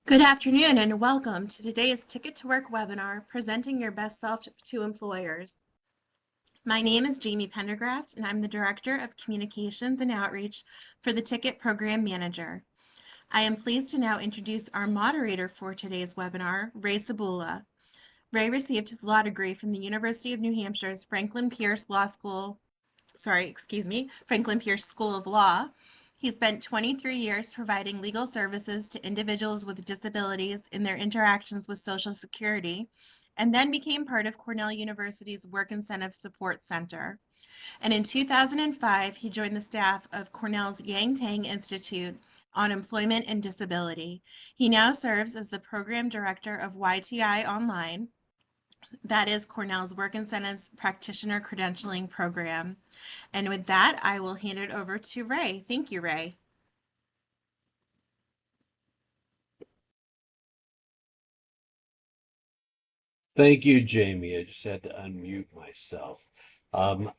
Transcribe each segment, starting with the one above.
Good afternoon and welcome to today's Ticket to Work webinar, Presenting Your Best Self to Employers. My name is Jamie Pendergraft and I'm the Director of Communications and Outreach for the Ticket Program Manager. I am pleased to now introduce our moderator for today's webinar, Ray Cebula. Ray received his law degree from the University of New Hampshire's Franklin Pierce School of Law. He spent 23 years providing legal services to individuals with disabilities in their interactions with Social Security, and then became part of Cornell University's Work Incentive Support Center. And in 2005, he joined the staff of Cornell's Yang Tang Institute on Employment and Disability. He now serves as the Program Director of YTI Online, that is Cornell's Work Incentives Practitioner Credentialing Program. And with that, I will hand it over to Ray. Thank you, Ray. Thank you, Jamie. I just had to unmute myself. I'm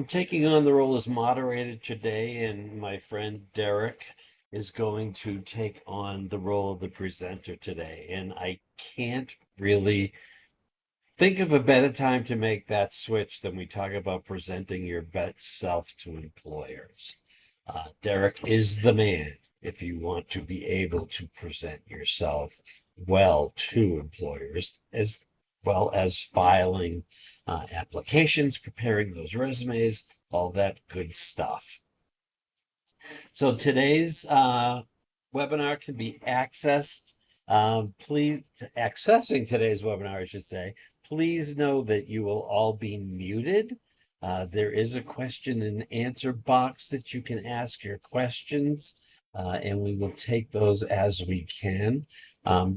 taking on the role as moderator today, and my friend Derek is going to take on the role of the presenter today. And I can't really think of a better time to make that switch than we talk about presenting your best self to employers. Derek is the man if you want to be able to present yourself well to employers, as well as filing applications, preparing those resumes, all that good stuff. So today's webinar can be accessed. Accessing today's webinar, I should say, please know that you will all be muted. There is a question and answer box that you can ask your questions, and we will take those as we can.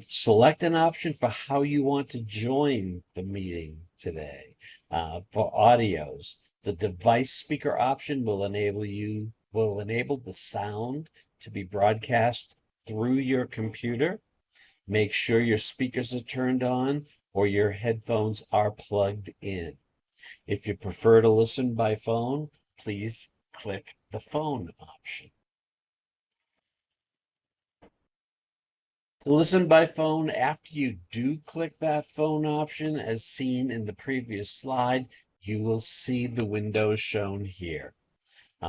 Select an option for how you want to join the meeting today. For audios, the device speaker option will enable the sound to be broadcast through your computer. Make sure your speakers are turned on or your headphones are plugged in. If you prefer to listen by phone, please click the phone option. To listen by phone, after you do click that phone option, as seen in the previous slide, you will see the window shown here.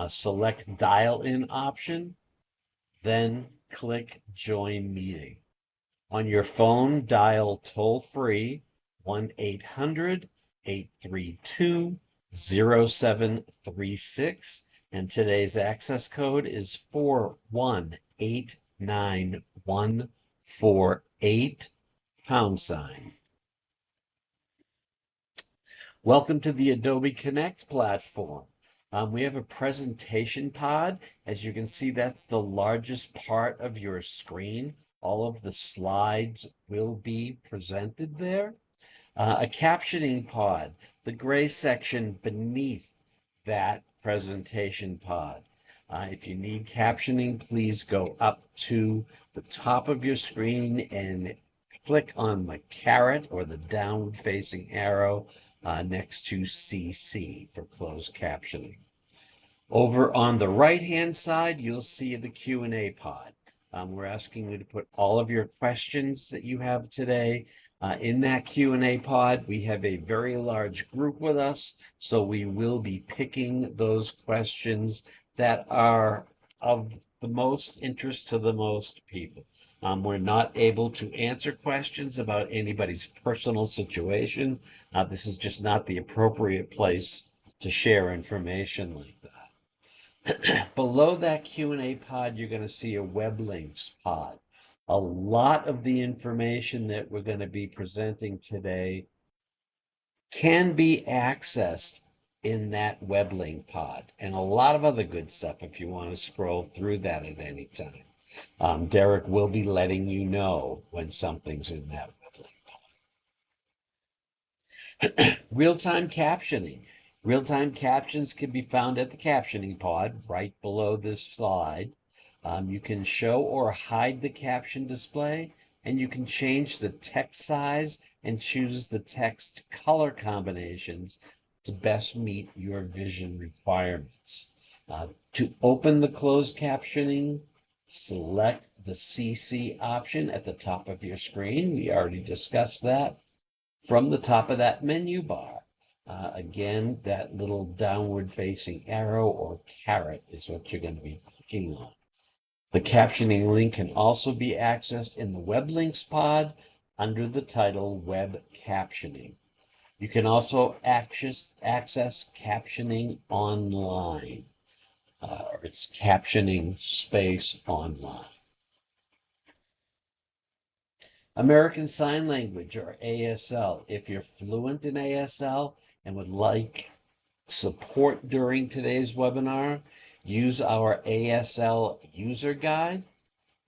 Select dial-in option, then click join meeting. On your phone, dial toll-free 1-800-832-0736, and today's access code is 4189148 #. Welcome to the Adobe Connect platform. We have a presentation pod. As you can see, that's the largest part of your screen. All of the slides will be presented there. A captioning pod, the gray section beneath that presentation pod. If you need captioning, please go up to the top of your screen and click on the caret or the downward facing arrow next to CC for closed captioning. Over on the right-hand side, you'll see the Q&A pod. We're asking you to put all of your questions that you have today in that Q&A pod. We have a very large group with us, so we will be picking those questions that are of the most interest to the most people. We're not able to answer questions about anybody's personal situation. This is just not the appropriate place to share information like that. Below that Q&A pod, you're going to see a web links pod. A lot of the information that we're going to be presenting today can be accessed in that web link pod, and a lot of other good stuff if you want to scroll through that at any time. Derek will be letting you know when something's in that web link pod. Real-time captioning. Real-time captions can be found at the captioning pod right below this slide. You can show or hide the caption display, and you can change the text size and choose the text color combinations to best meet your vision requirements. To open the closed captioning Select the CC option at the top of your screen. We already discussed that. From the top of that menu bar, again, that little downward facing arrow or caret is what you're going to be clicking on. The captioning link can also be accessed in the web links pod under the title Web Captioning. You can also access captioning online, or it's captioning space online. American Sign Language, or ASL. If you're fluent in ASL and would like support during today's webinar, use our ASL user guide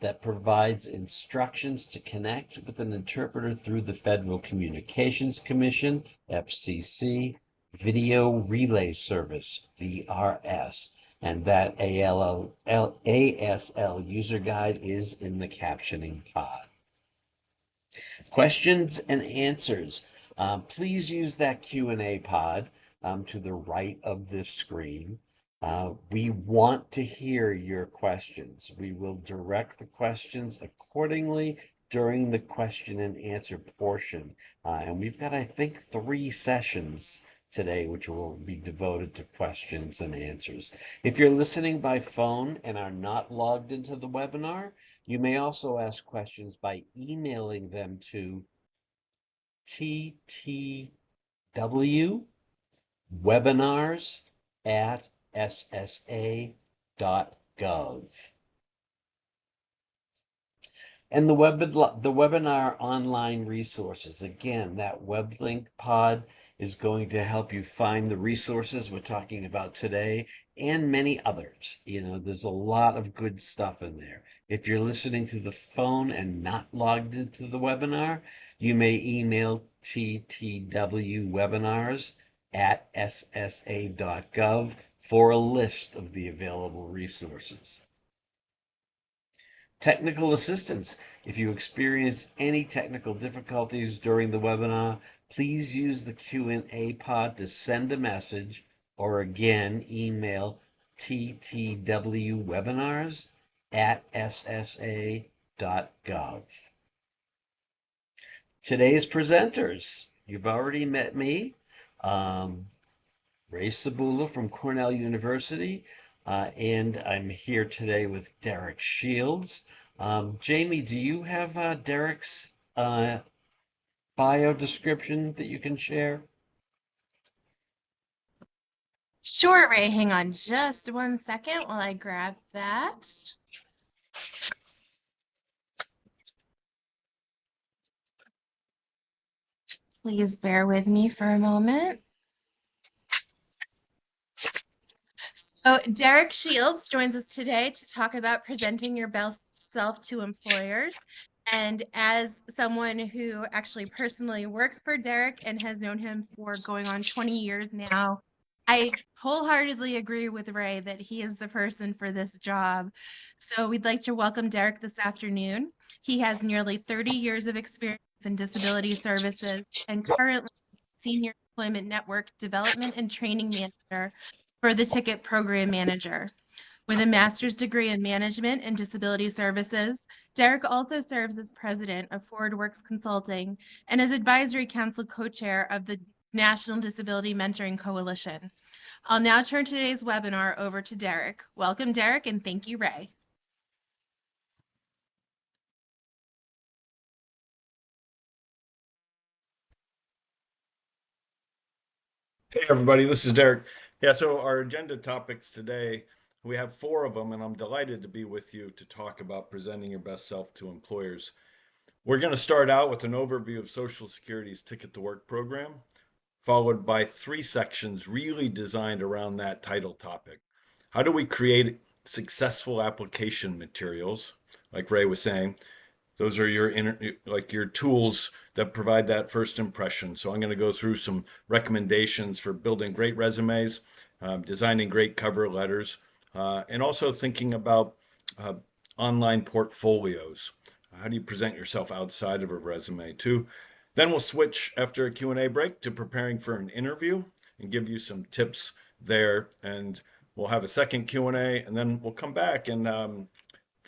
that provides instructions to connect with an interpreter through the Federal Communications Commission, FCC, Video Relay Service, VRS, and that ASL user guide is in the captioning pod. Questions and answers. Please use that Q&A pod to the right of this screen. We want to hear your questions. We will direct the questions accordingly during the question and answer portion. And we've got, I think, 3 sessions today, which will be devoted to questions and answers. If you're listening by phone and are not logged into the webinar, you may also ask questions by emailing them to ttwebinars@ssa.gov. And the webinar online resources. Again, that web link pod is going to help you find the resources we're talking about today and many others. There's a lot of good stuff in there. If you're listening to the phone and not logged into the webinar, you may email ttwebinars@ssa.gov for a list of the available resources. Technical assistance. If you experience any technical difficulties during the webinar, please use the Q&A pod to send a message, or again, email ttwebinars@ssa.gov. Today's presenters. You've already met me, Ray Cebula from Cornell University. And I'm here today with Derek Shields. Jamie, do you have Derek's bio description that you can share? Sure, Ray. Hang on just 1 second while I grab that. Please bear with me for a moment. So Derek Shields joins us today to talk about presenting your best self to employers. And as someone who actually personally works for Derek and has known him for going on 20 years now, I wholeheartedly agree with Ray that he is the person for this job. So we'd like to welcome Derek this afternoon. He has nearly 30 years of experience in disability services and currently Senior Employment Network Development and Training Manager for the Ticket Program Manager. With a master's degree in management and disability services, Derek also serves as president of ForwardWorks Consulting and as advisory council co-chair of the National Disability Mentoring Coalition. I'll now turn today's webinar over to Derek. Welcome, Derek, and thank you, Ray. Hey everybody, this is Derek. Yeah, so our agenda topics today, we have 4 of them, and I'm delighted to be with you to talk about presenting your best self to employers. We're going to start out with an overview of Social Security's Ticket to Work program, followed by 3 sections really designed around that title topic. How do we create successful application materials, like Ray was saying? Those are your tools that provide that first impression. So I'm going to go through some recommendations for building great resumes, designing great cover letters, and also thinking about online portfolios. How do you present yourself outside of a resume too? Then we'll switch after a Q&A break to preparing for an interview and give you some tips there. And we'll have a second Q&A, and then we'll come back and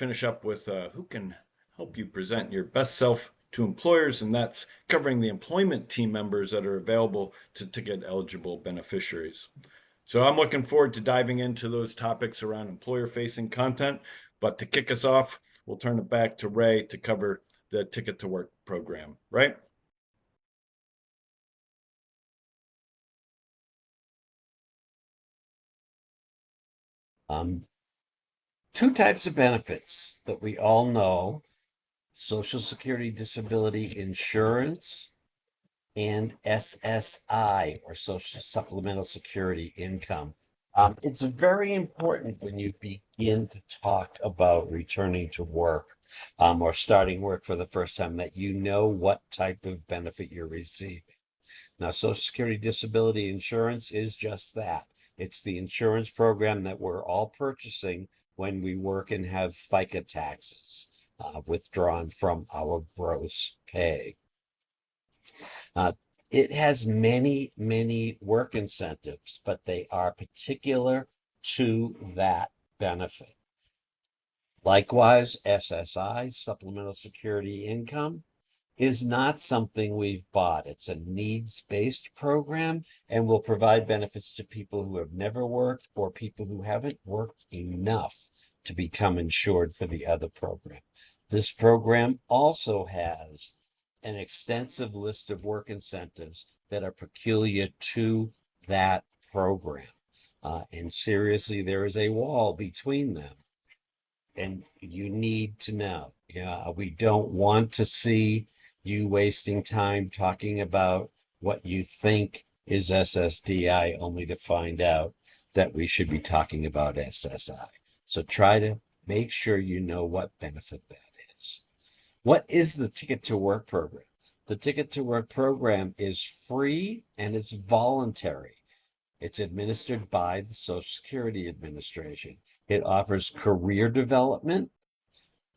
finish up with who can help you present your best self to employers, and that's covering the employment team members that are available to ticket eligible beneficiaries. So I'm looking forward to diving into those topics around employer facing content. But to kick us off, we'll turn it back to Ray to cover the Ticket to Work program. Right? Two types of benefits that we all know: Social Security Disability Insurance and SSI, or Social Supplemental Security Income. It's very important when you begin to talk about returning to work or starting work for the first time that you know what type of benefit you're receiving. Now, Social Security Disability Insurance is just that. It's the insurance program that we're all purchasing when we work and have FICA taxes withdrawn from our gross pay. It has many, many work incentives, but they are particular to that benefit. Likewise, SSI, Supplemental Security Income, is not something we've bought. It's a needs-based program and will provide benefits to people who have never worked or people who haven't worked enough to become insured for the other program. This program also has an extensive list of work incentives that are peculiar to that program. And seriously, there is a wall between them. And you need to know. Yeah, we don't want to see you wasting time talking about what you think is SSDI only to find out that we should be talking about SSI. So try to make sure you know what benefit that is. What is the Ticket to Work program? The Ticket to Work program is free and it's voluntary. It's administered by the Social Security Administration. It offers career development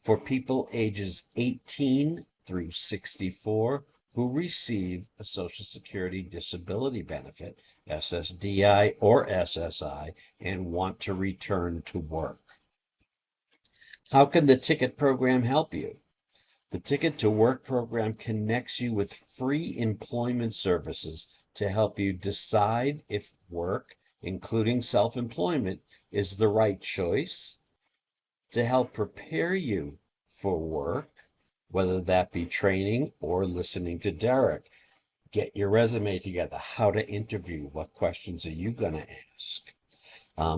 for people ages 18 through 64 who receive a Social Security disability benefit, SSDI or SSI, and want to return to work. How can the Ticket program help you? The Ticket to Work program connects you with free employment services to help you decide if work, including self-employment, is the right choice, to help prepare you for work, whether that be training or listening to Derek. Get your resume together, how to interview, what questions are you going to ask?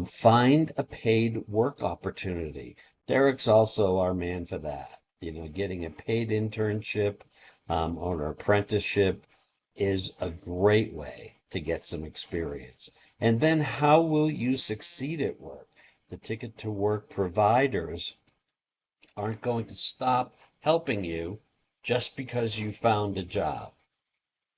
Find a paid work opportunity. Derek's also our man for that. Getting a paid internship or an apprenticeship is a great way to get some experience. And then how will you succeed at work? The Ticket to Work providers aren't going to stop helping you just because you found a job.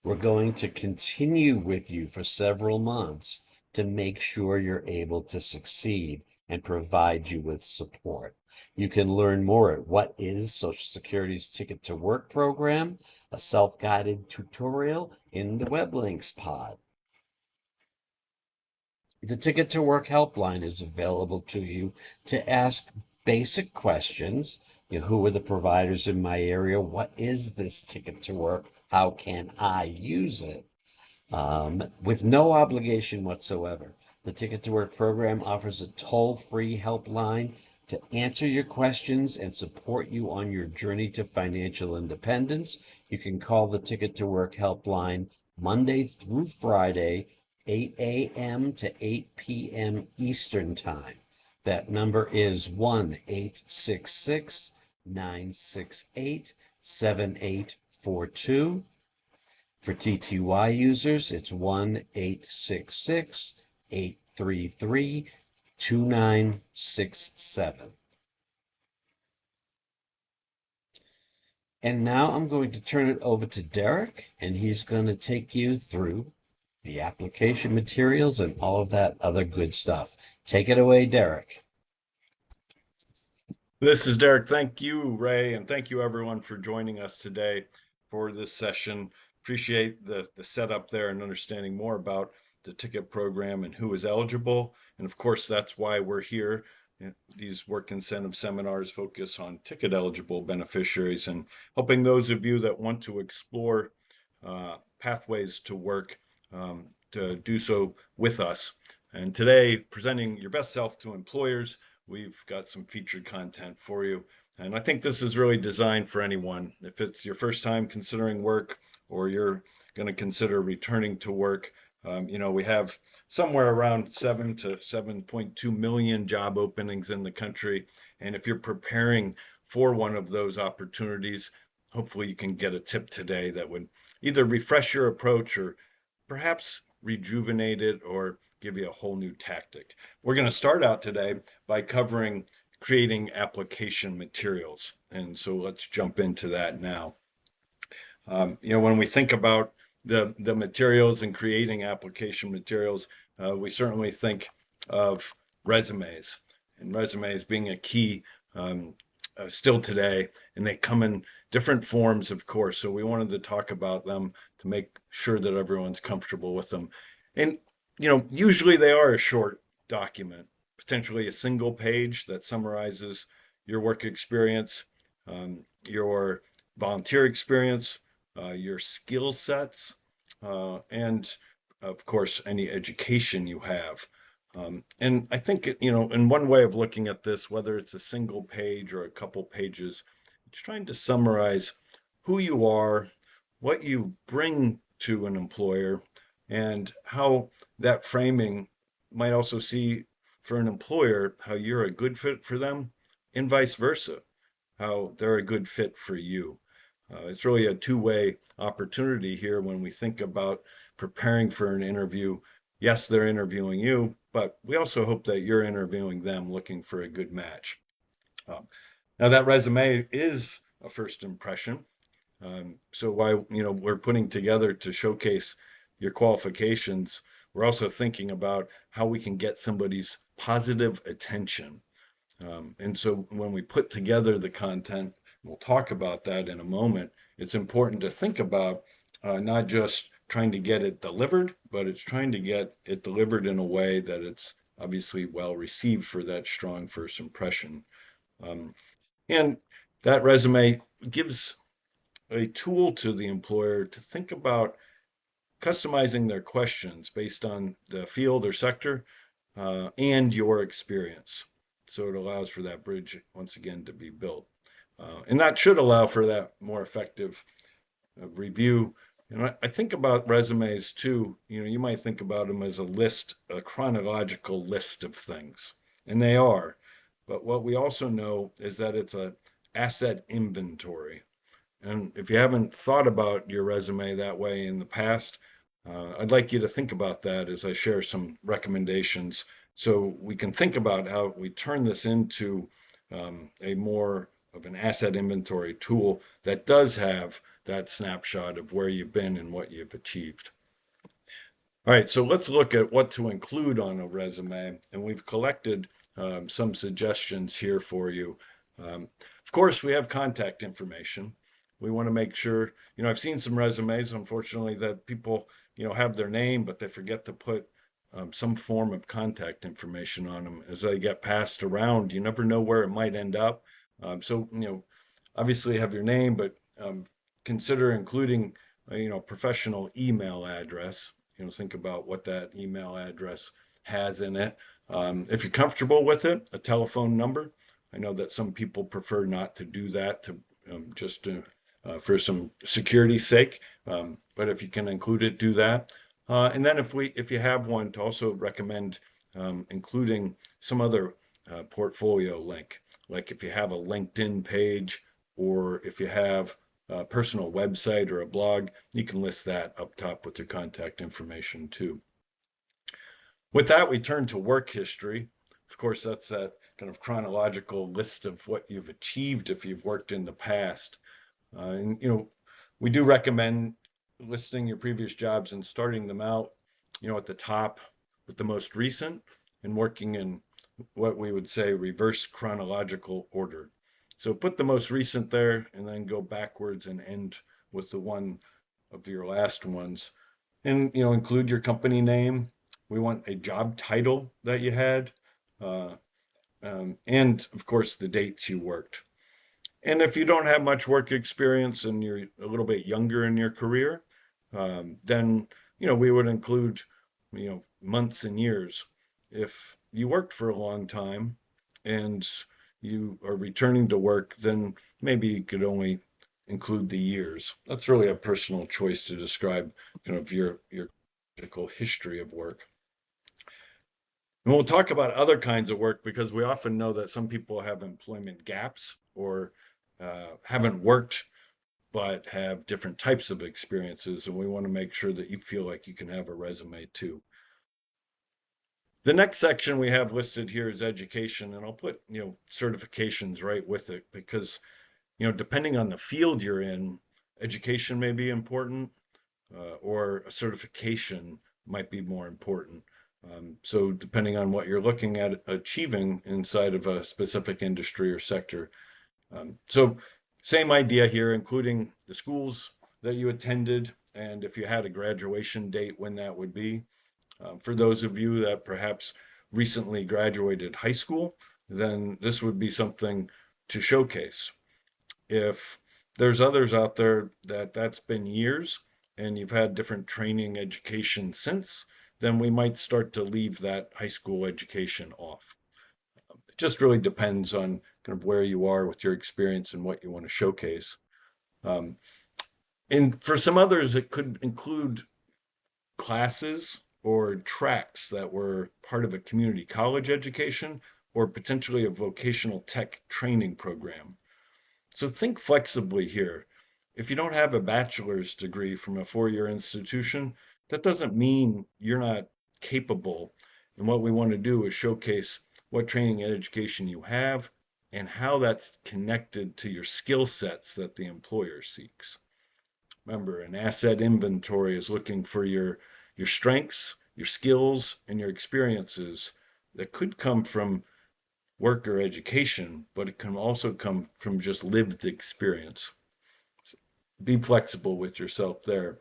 We're going to continue with you for several months to make sure you're able to succeed and provide you with support. You can learn more at What is Social Security's Ticket to Work program, a self-guided tutorial in the web links pod. The Ticket to Work helpline is available to you to ask basic questions. Who are the providers in my area? What is this Ticket to Work? How can I use it? With no obligation whatsoever. The Ticket to Work program offers a toll-free helpline to answer your questions and support you on your journey to financial independence. You can call the Ticket to Work helpline Monday through Friday, 8 a.m. to 8 p.m. Eastern Time. That number is 1-866-968-7842. For TTY users, it's 1-866-833-2967. And now I'm going to turn it over to Derek, and he's going to take you through the application materials and all of that other good stuff. Take it away, Derek. This is Derek. Thank you, Ray, and thank you everyone for joining us today for this session. Appreciate the setup there and understanding more about the ticket program and who is eligible. And of course, that's why we're here These work incentive seminars focus on ticket eligible beneficiaries and helping those of you that want to explore pathways to work to do so with us. And today, presenting your best self to employers, we've got some featured content for you. And I think this is really designed for anyone. If it's your first time considering work or you're going to consider returning to work, we have somewhere around 7 to 7.2 million job openings in the country. And if you're preparing for one of those opportunities, hopefully you can get a tip today that would either refresh your approach or perhaps rejuvenate it or give you a whole new tactic. We're going to start out today by covering creating application materials. And so let's jump into that now. When we think about the materials and creating application materials, we certainly think of resumes, and resumes being a key still today, and they come in different forms, of course. So we wanted to talk about them to make sure that everyone's comfortable with them. And, usually they are a short document, potentially a single page that summarizes your work experience, your volunteer experience, your skill sets, and of course, any education you have. And I think, in one way of looking at this, whether it's a single page or a couple pages, it's trying to summarize who you are, what you bring to an employer, and how that framing might also see for an employer how you're a good fit for them and vice versa, how they're a good fit for you. It's really a two-way opportunity here when we think about preparing for an interview. Yes, they're interviewing you, but we also hope that you're interviewing them looking for a good match. Now that resume is a first impression. So while we're putting together to showcase your qualifications, we're also thinking about how we can get somebody's positive attention. And so when we put together the content, we'll talk about that in a moment, it's important to think about not just trying to get it delivered, but it's trying to get it delivered in a way that it's obviously well received for that strong first impression. And that resume gives a tool to the employer to think about customizing their questions based on the field or sector and your experience. So it allows for that bridge once again to be built. And that should allow for that more effective review. And I think about resumes too, you might think about them as a chronological list of things, and they are. But what we also know is that it's an asset inventory. And if you haven't thought about your resume that way in the past, I'd like you to think about that as I share some recommendations so we can think about how we turn this into a more of an asset inventory tool that does have that snapshot of where you've been and what you've achieved. All right, so let's look at what to include on a resume, and we've collected some suggestions here for you. Of course, we have contact information. We want to make sure, I've seen some resumes, unfortunately, that people, have their name, but they forget to put some form of contact information on them. As they get passed around, you never know where it might end up. So, obviously have your name, but consider including, professional email address. Think about what that email address has in it. If you're comfortable with it, a telephone number. I know that some people prefer not to do that to for some security's sake, but if you can include it, do that. And then if you have one, to also recommend including some other portfolio link, like if you have a LinkedIn page or if you have a personal website or a blog, you can list that up top with your contact information too. With that, we turn to work history. Of course, that's that kind of chronological list of what you've achieved if you've worked in the past. And we do recommend listing your previous jobs and starting them out, at the top with the most recent and working in what we would say reverse chronological order. So put the most recent there and then go backwards and end with the one of your last ones. And, include your company name. We want a job title that you had. and of course the dates you worked. And if you don't have much work experience and you're a little bit younger in your career, then we would include months and years. If you worked for a long time and you are returning to work, then maybe you could only include the years. That's really a personal choice to describe your critical history of work. And we'll talk about other kinds of work because we often know that some people have employment gaps or haven't worked but have different types of experiences, and we want to make sure that you feel like you can have a resume too. The next section we have listed here is education, and I'll put certifications right with it because depending on the field you're in, education may be important, or a certification might be more important. So depending on what you're looking at achieving inside of a specific industry or sector. So same idea here, including the schools that you attended, and if you had a graduation date, when that would be. For those of you that perhaps recently graduated high school, then this would be something to showcase. If there's others out there that's been years and you've had different training education since, then we might start to leave that high school education off. It just really depends on kind of where you are with your experience and what you want to showcase. And for some others, it could include classes or tracks that were part of a community college education or potentially a vocational tech training program. So think flexibly here. If you don't have a bachelor's degree from a four-year institution, that doesn't mean you're not capable. And what we want to do is showcase what training and education you have and how that's connected to your skill sets that the employer seeks. Remember, an asset inventory is looking for your strengths, your skills, and your experiences that could come from work or education, but it can also come from just lived experience. So be flexible with yourself there.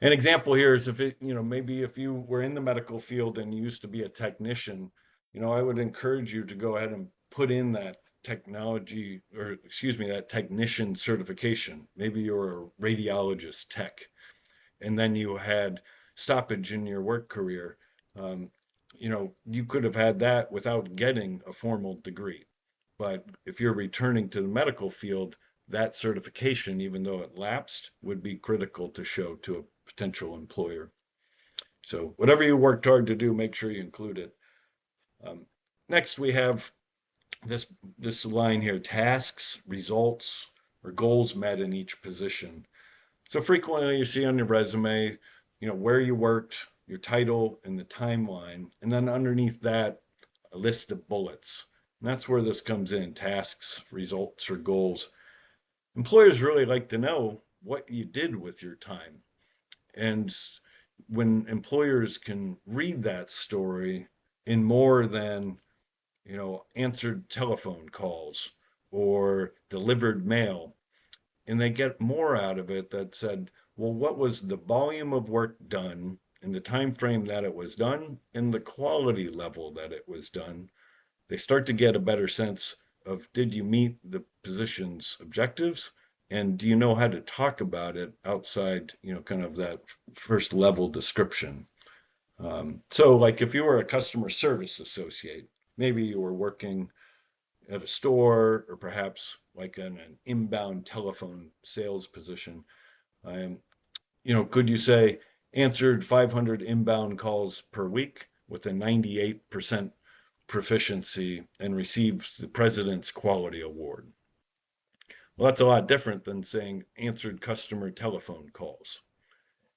An example here is if maybe if you were in the medical field and you used to be a technician, I would encourage you to go ahead and put in that that technician certification. Maybe you're a radiologist tech, and then you had stoppage in your work career. You could have had that without getting a formal degree. But if you're returning to the medical field, that certification, even though it lapsed, would be critical to show to a potential employer. So whatever you worked hard to do, make sure you include it. Next, we have this line here: tasks, results, or goals met in each position. So frequently you see on your resume, where you worked, your title, and the timeline, and then underneath that, a list of bullets. And that's where this comes in: tasks, results, or goals. Employers really like to know what you did with your time. And when employers can read that story in more than, answered telephone calls or delivered mail, and they get more out of it that said, well, what was the volume of work done in the time frame that it was done and the quality level that it was done, they start to get a better sense of, did you meet the position's objectives? And do you know how to talk about it outside, kind of that first level description? So like if you were a customer service associate, maybe you were working at a store or perhaps like in an inbound telephone sales position, could you say answered 500 inbound calls per week with a 98% proficiency and received the President's Quality Award? Well, that's a lot different than saying answered customer telephone calls.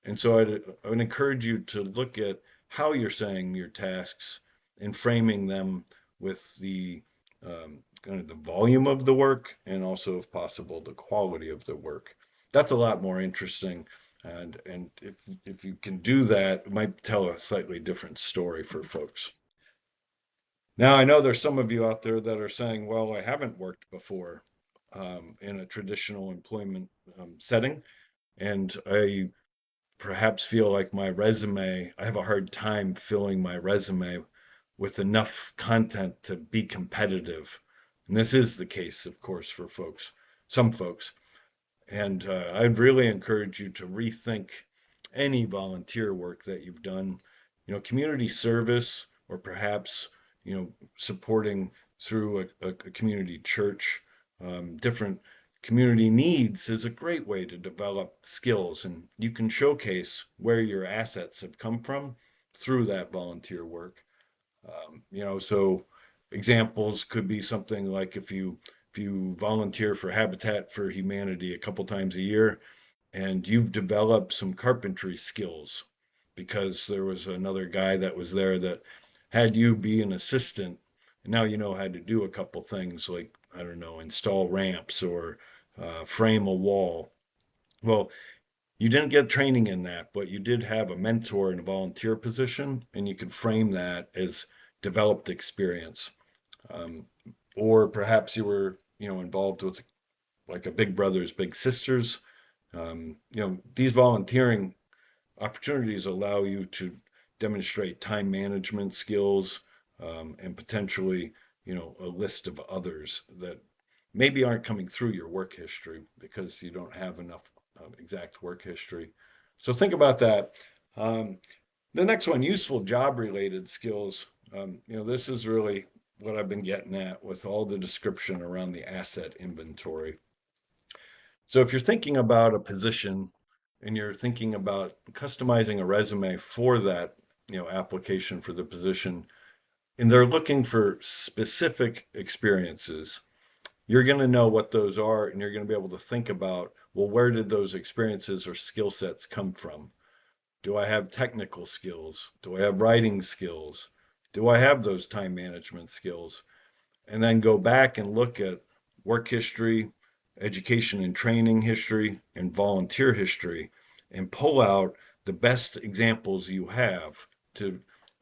And so I would encourage you to look at how you're saying your tasks and framing them with the kind of the volume of the work and also, if possible, the quality of the work. That's a lot more interesting. And if you can do that, it might tell a slightly different story for folks. Now, I know there's some of you out there that are saying, well, I haven't worked before in a traditional employment setting, and I perhaps feel like my resume, I have a hard time filling my resume with enough content to be competitive. And this is the case, of course, for some folks. And I'd really encourage you to rethink any volunteer work that you've done, community service, or perhaps, supporting through a community church. Different community needs is a great way to develop skills, and you can showcase where your assets have come from through that volunteer work. So examples could be something like if you volunteer for Habitat for Humanity a couple times a year, and you've developed some carpentry skills because there was another guy that was there that had you be an assistant, and now you know how to do a couple things like, I don't know, install ramps or frame a wall. Well, you didn't get training in that, but you did have a mentor in a volunteer position, and you could frame that as developed experience. Or perhaps you were, involved with like a Big Brothers Big Sisters. These volunteering opportunities allow you to demonstrate time management skills, and potentially, a list of others that maybe aren't coming through your work history because you don't have enough exact work history. So think about that. The next one, useful job related skills. This is really what I've been getting at with all the description around the asset inventory. So if you're thinking about a position and you're thinking about customizing a resume for that, application for the position, and they're looking for specific experiences, you're going to know what those are, and you're going to be able to think about, well, where did those experiences or skill sets come from? Do I have technical skills? Do I have writing skills? Do I have those time management skills? And then go back and look at work history, education and training history, and volunteer history, and pull out the best examples you have to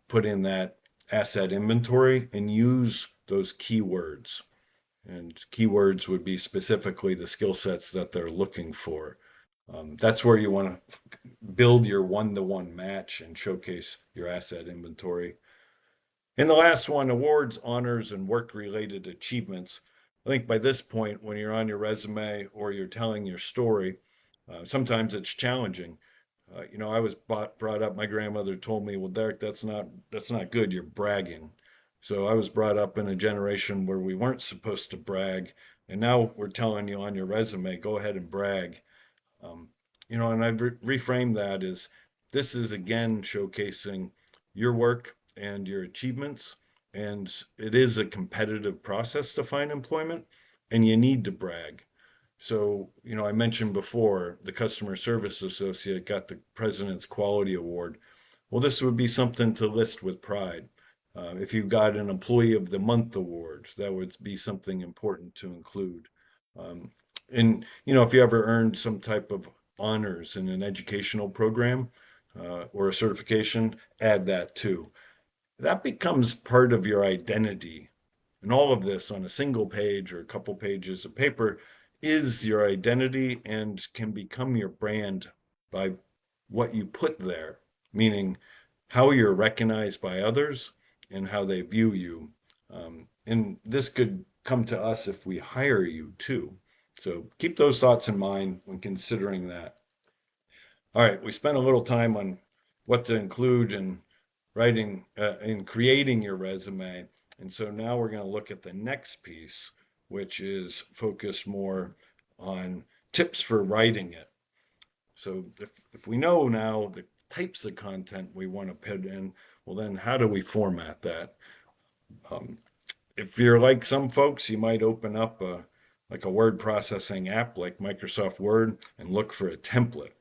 put in that asset inventory and use those keywords. And keywords would be specifically the skill sets that they're looking for. That's where you want to build your one-to-one match and showcase your asset inventory. And the last one, awards, honors, and work-related achievements. I think by this point, when you're on your resume or you're telling your story, sometimes it's challenging. I was brought up, my grandmother told me, well, Derek, that's not good, you're bragging. So I was brought up in a generation where we weren't supposed to brag, and now we're telling you on your resume, go ahead and brag. And I've reframed that as, this is again showcasing your work and your achievements, and it is a competitive process to find employment, and you need to brag. So, I mentioned before the customer service associate got the President's Quality Award. Well, this would be something to list with pride. If you got an Employee of the Month award, that would be something important to include. And, if you ever earned some type of honors in an educational program or a certification, add that too. That becomes part of your identity. And all of this on a single page or a couple pages of paper is your identity and can become your brand by what you put there, meaning how you're recognized by others and how they view you. And this could come to us if we hire you too. So keep those thoughts in mind when considering that. All right, we spent a little time on what to include in writing, in creating your resume. And so now we're going to look at the next piece, which is focused more on tips for writing it. So if we know now the types of content we want to put in, well, then how do we format that? If you're like some folks, you might open up like a word processing app like Microsoft Word and look for a template.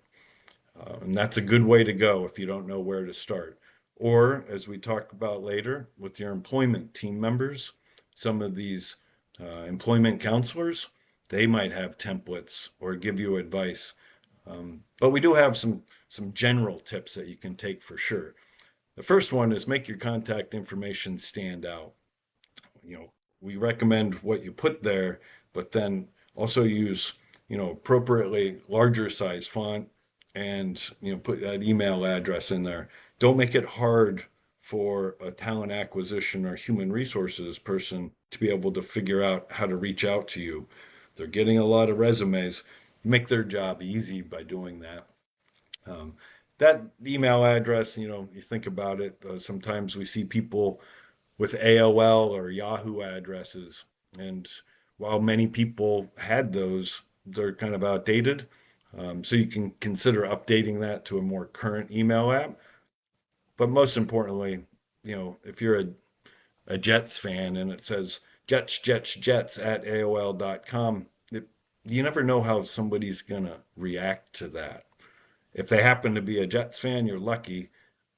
And that's a good way to go if you don't know where to start. Or, as we talk about later, with your employment team members, some of these employment counselors, they might have templates or give you advice. But we do have some general tips that you can take for sure. The first one is make your contact information stand out. We recommend what you put there, but then also use, appropriately larger size font and, put that email address in there. Don't make it hard for a talent acquisition or human resources person to be able to figure out how to reach out to you. They're getting a lot of resumes. Make their job easy by doing that. That email address, you think about it, sometimes we see people with AOL or Yahoo addresses. And while many people had those, they're kind of outdated. So you can consider updating that to a more current email app. But most importantly, if you're a Jets fan and it says Jets, Jets, Jets at AOL.com, you never know how somebody's going to react to that. If they happen to be a Jets fan, you're lucky.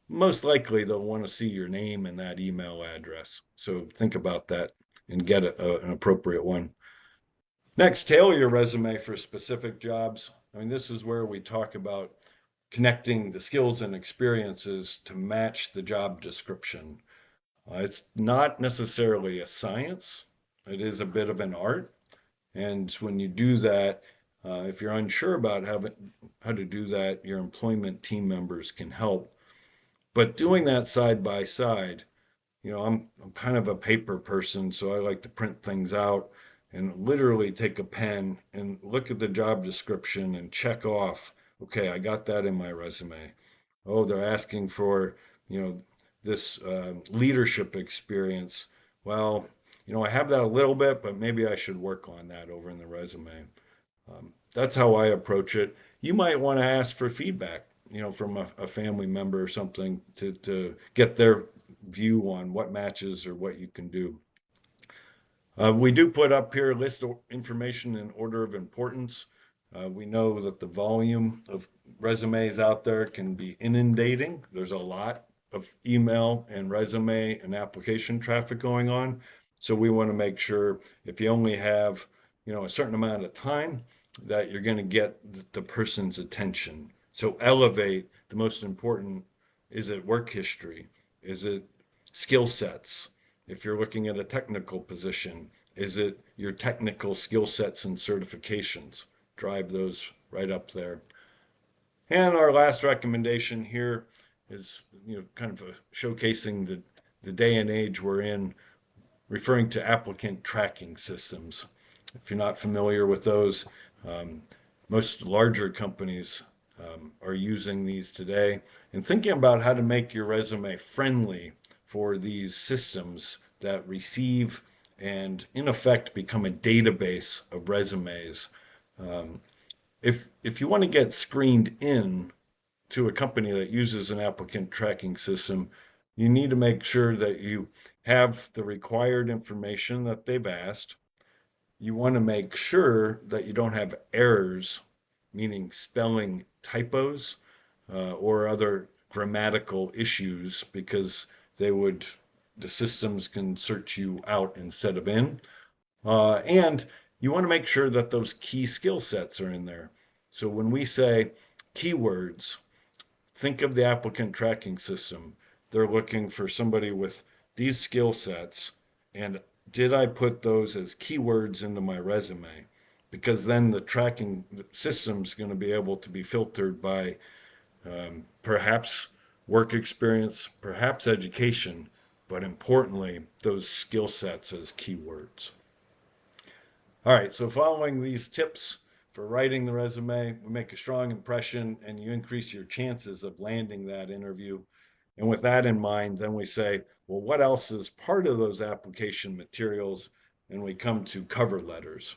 Most likely they'll want to see your name in that email address. So think about that and get an appropriate one. Next, tailor your resume for specific jobs. I mean, this is where we talk about connecting the skills and experiences to match the job description. It's not necessarily a science, it is a bit of an art. And when you do that, if you're unsure about how to do that, your employment team members can help. But doing that side by side, I'm kind of a paper person, so I like to print things out and literally take a pen and look at the job description and check off, okay, I got that in my resume. Oh, they're asking for, this leadership experience. Well, I have that a little bit, but maybe I should work on that over in the resume. That's how I approach it. You might want to ask for feedback, from a family member or something to get their view on what matches or what you can do. We do put up here a list of information in order of importance. We know that the volume of resumes out there can be inundating. There's a lot of email and resume and application traffic going on. So we want to make sure if you only have, a certain amount of time, that you're going to get the person's attention. So elevate the most important. Is it work history? Is it skill sets? If you're looking at a technical position, is it your technical skill sets and certifications? Drive those right up there. And our last recommendation here is, kind of showcasing the day and age we're in, referring to applicant tracking systems. If you're not familiar with those, most larger companies are using these today, and thinking about how to make your resume friendly for these systems that receive and in effect become a database of resumes. If you want to get screened in to a company that uses an applicant tracking system, you need to make sure that you have the required information that they've asked. You want to make sure that you don't have errors, meaning spelling typos or other grammatical issues, because the systems can search you out instead of in. And you want to make sure that those key skill sets are in there. So when we say keywords, think of the applicant tracking system. They're looking for somebody with these skill sets, and did I put those as keywords into my resume? Because then the tracking system's going to be able to be filtered by perhaps work experience, perhaps education, but importantly, those skill sets as keywords. All right, so following these tips for writing the resume, we make a strong impression and you increase your chances of landing that interview. And with that in mind, then we say, well, what else is part of those application materials? And we come to cover letters.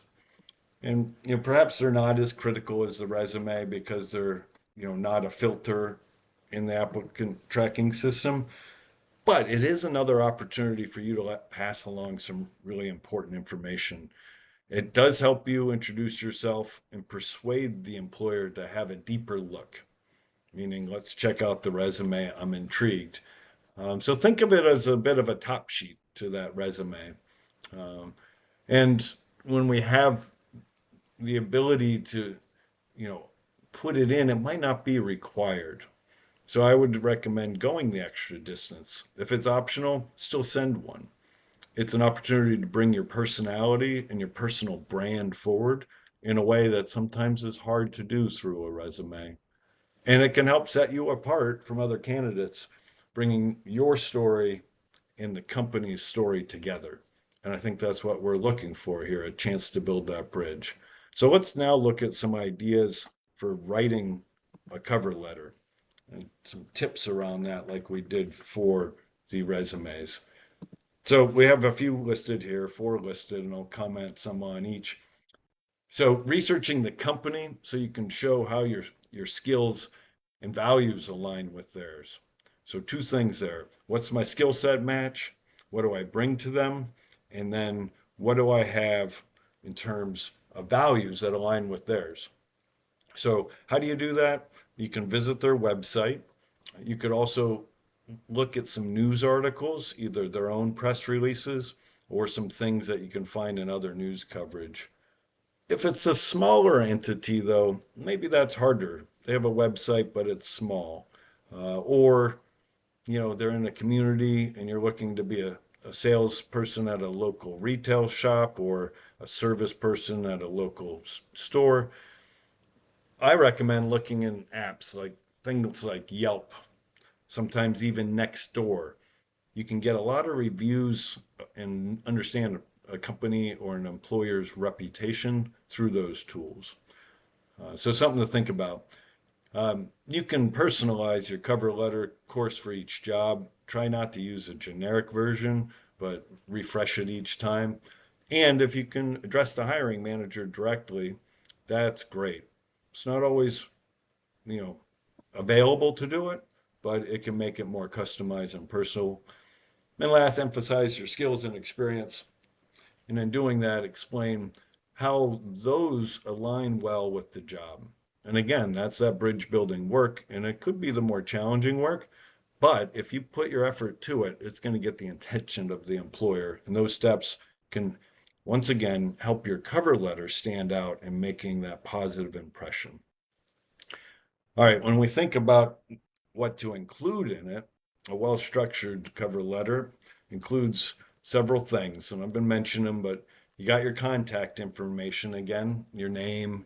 And perhaps they're not as critical as the resume because they're not a filter in the applicant tracking system. But it is another opportunity for you to pass along some really important information. It does help you introduce yourself and persuade the employer to have a deeper look, meaning let's check out the resume. I'm intrigued. So think of it as a bit of a top sheet to that resume. And when we have the ability to, put it in, it might not be required. So I would recommend going the extra distance. If it's optional, still send one. It's an opportunity to bring your personality and your personal brand forward in a way that sometimes is hard to do through a resume. And it can help set you apart from other candidates bringing your story and the company's story together. And I think that's what we're looking for here, a chance to build that bridge. So let's now look at some ideas for writing a cover letter and some tips around that, like we did for the resumes. So we have a few listed here, 4 listed, and I'll comment some on each. So researching the company so you can show how your skills and values align with theirs. So 2 things there. What's my skill set match? What do I bring to them? And then what do I have in terms of values that align with theirs? So how do you do that? You can visit their website. You could also look at some news articles, either their own press releases or some things that you can find in other news coverage. If it's a smaller entity, though, maybe that's harder. They have a website, but it's small. Or, they're in a community and you're looking to be a salesperson at a local retail shop or a service person at a local store. I recommend looking in apps like things like Yelp, sometimes even Nextdoor. You can get a lot of reviews and understand a company or an employer's reputation through those tools. So something to think about. You can personalize your cover letter, of course, for each job. Try not to use a generic version, but refresh it each time. And if you can address the hiring manager directly, that's great. It's not always, available to do it, but it can make it more customized and personal. And last, emphasize your skills and experience. And in doing that, explain how those align well with the job. And again, that's that bridge building work, and it could be the more challenging work, but if you put your effort to it, it's going to get the attention of the employer. And those steps can, once again, help your cover letter stand out in making that positive impression. All right, when we think about what to include in it, a well-structured cover letter includes several things, and I've been mentioning them, but you got your contact information again, your name,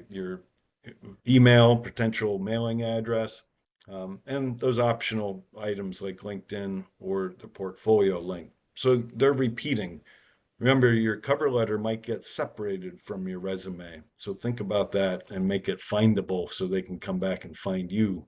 your email, potential mailing address, and those optional items like LinkedIn or the portfolio link. So they're repeating. Remember, your cover letter might get separated from your resume. So think about that and make it findable so they can come back and find you.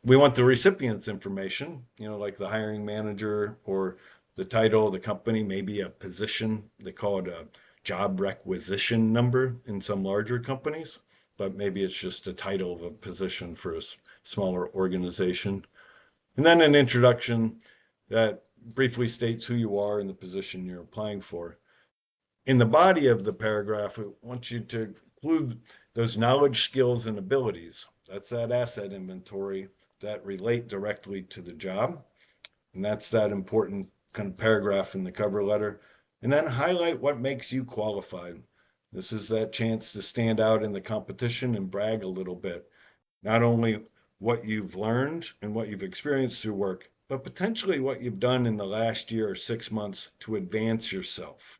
We want the recipient's information, like the hiring manager or the title of the company, maybe a position. They call it a job requisition number in some larger companies, but maybe it's just a title of a position for a smaller organization. And then an introduction that briefly states who you are and the position you're applying for. In the body of the paragraph, I want you to include those knowledge, skills, and abilities. That's that asset inventory that relate directly to the job. And that's that important kind of paragraph in the cover letter. And then highlight what makes you qualified. This is that chance to stand out in the competition and brag a little bit. Not only what you've learned and what you've experienced through work, but potentially what you've done in the last year or 6 months to advance yourself.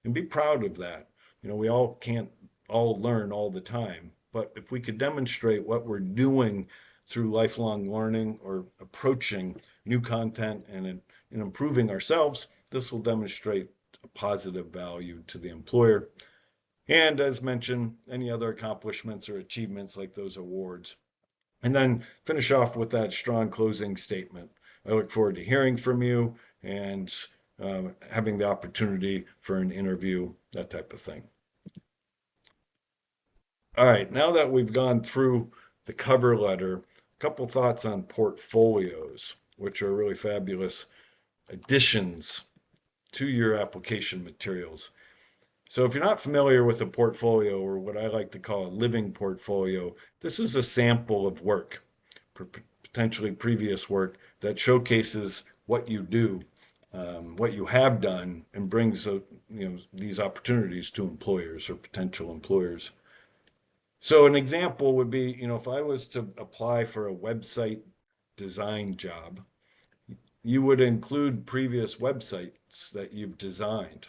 And be proud of that. We all can't all learn all the time, but if we could demonstrate what we're doing through lifelong learning or approaching new content and improving ourselves, this will demonstrate a positive value to the employer. And as mentioned, any other accomplishments or achievements like those awards. And then finish off with that strong closing statement. I look forward to hearing from you and having the opportunity for an interview, that type of thing. All right, now that we've gone through the cover letter, a couple thoughts on portfolios, which are really fabulous additions to your application materials. So if you're not familiar with a portfolio, or what I like to call a living portfolio, this is a sample of work, potentially previous work, that showcases what you do, what you have done, and brings these opportunities to employers or potential employers. So an example would be, if I was to apply for a website design job, you would include previous websites that you've designed.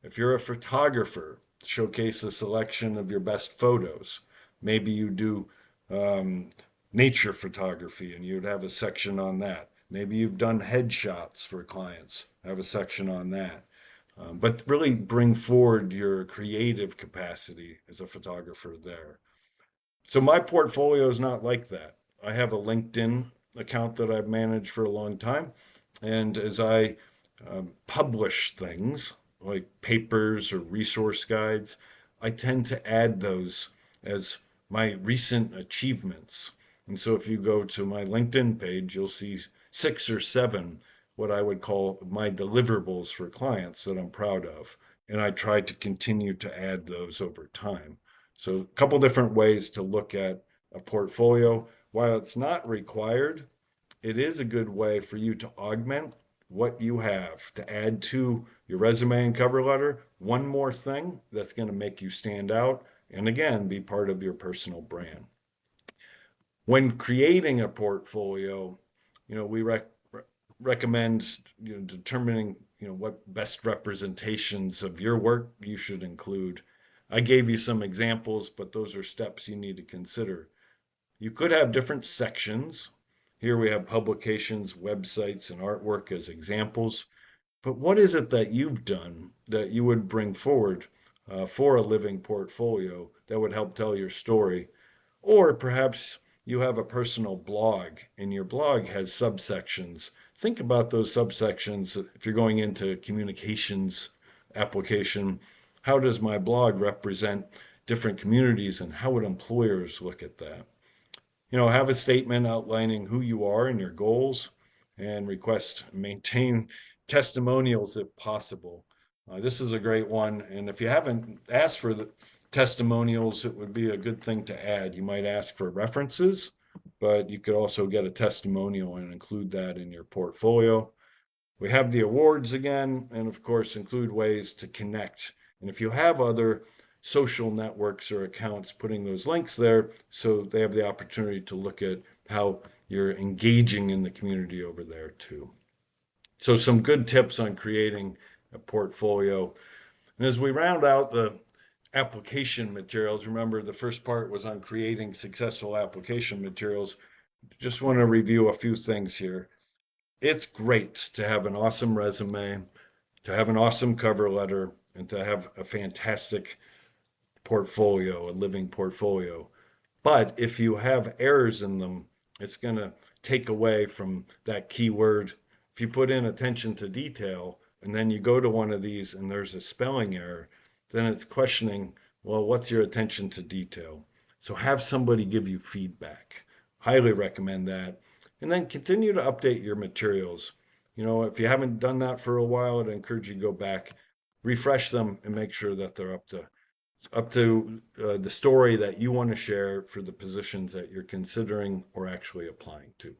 If you're a photographer, showcase a selection of your best photos. Maybe you do nature photography, and you'd have a section on that. Maybe you've done headshots for clients, have a section on that. But really bring forward your creative capacity as a photographer there. So my portfolio is not like that. I have a LinkedIn account that I've managed for a long time. And as I publish things like papers or resource guides, I tend to add those as my recent achievements. And so if you go to my LinkedIn page, you'll see 6 or 7 what I would call my deliverables for clients that I'm proud of. And I try to continue to add those over time. So a couple different ways to look at a portfolio. While it's not required, it is a good way for you to augment what you have, to add to your resume and cover letter one more thing that's going to make you stand out and again be part of your personal brand. When creating a portfolio, we recommend determining what best representations of your work you should include. I gave you some examples, but those are steps you need to consider. You could have different sections. Here we have publications, websites, and artwork as examples. But what is it that you've done that you would bring forward for a living portfolio that would help tell your story? Or perhaps you have a personal blog and your blog has subsections. Think about those subsections. If you're going into communications application, how does my blog represent different communities and how would employers look at that? Have a statement outlining who you are and your goals and request maintain testimonials if possible. This is a great one. And if you haven't asked for the testimonials, it would be a good thing to add. You might ask for references, but you could also get a testimonial and include that in your portfolio. We have the awards again, and of course, include ways to connect. And if you have other social networks or accounts, putting those links there so they have the opportunity to look at how you're engaging in the community over there too. So some good tips on creating a portfolio. And as we round out the application materials, remember the first part was on creating successful application materials. Just want to review a few things here. It's great to have an awesome resume, to have an awesome cover letter, and to have a fantastic portfolio, a living portfolio. But if you have errors in them, it's going to take away from that keyword. If you put in attention to detail and then you go to one of these and there's a spelling error, then it's questioning, well, what's your attention to detail? So have somebody give you feedback. Highly recommend that. And then continue to update your materials. If you haven't done that for a while, I'd encourage you to go back, refresh them, and make sure that they're up to the story that you want to share for the positions that you're considering or actually applying to.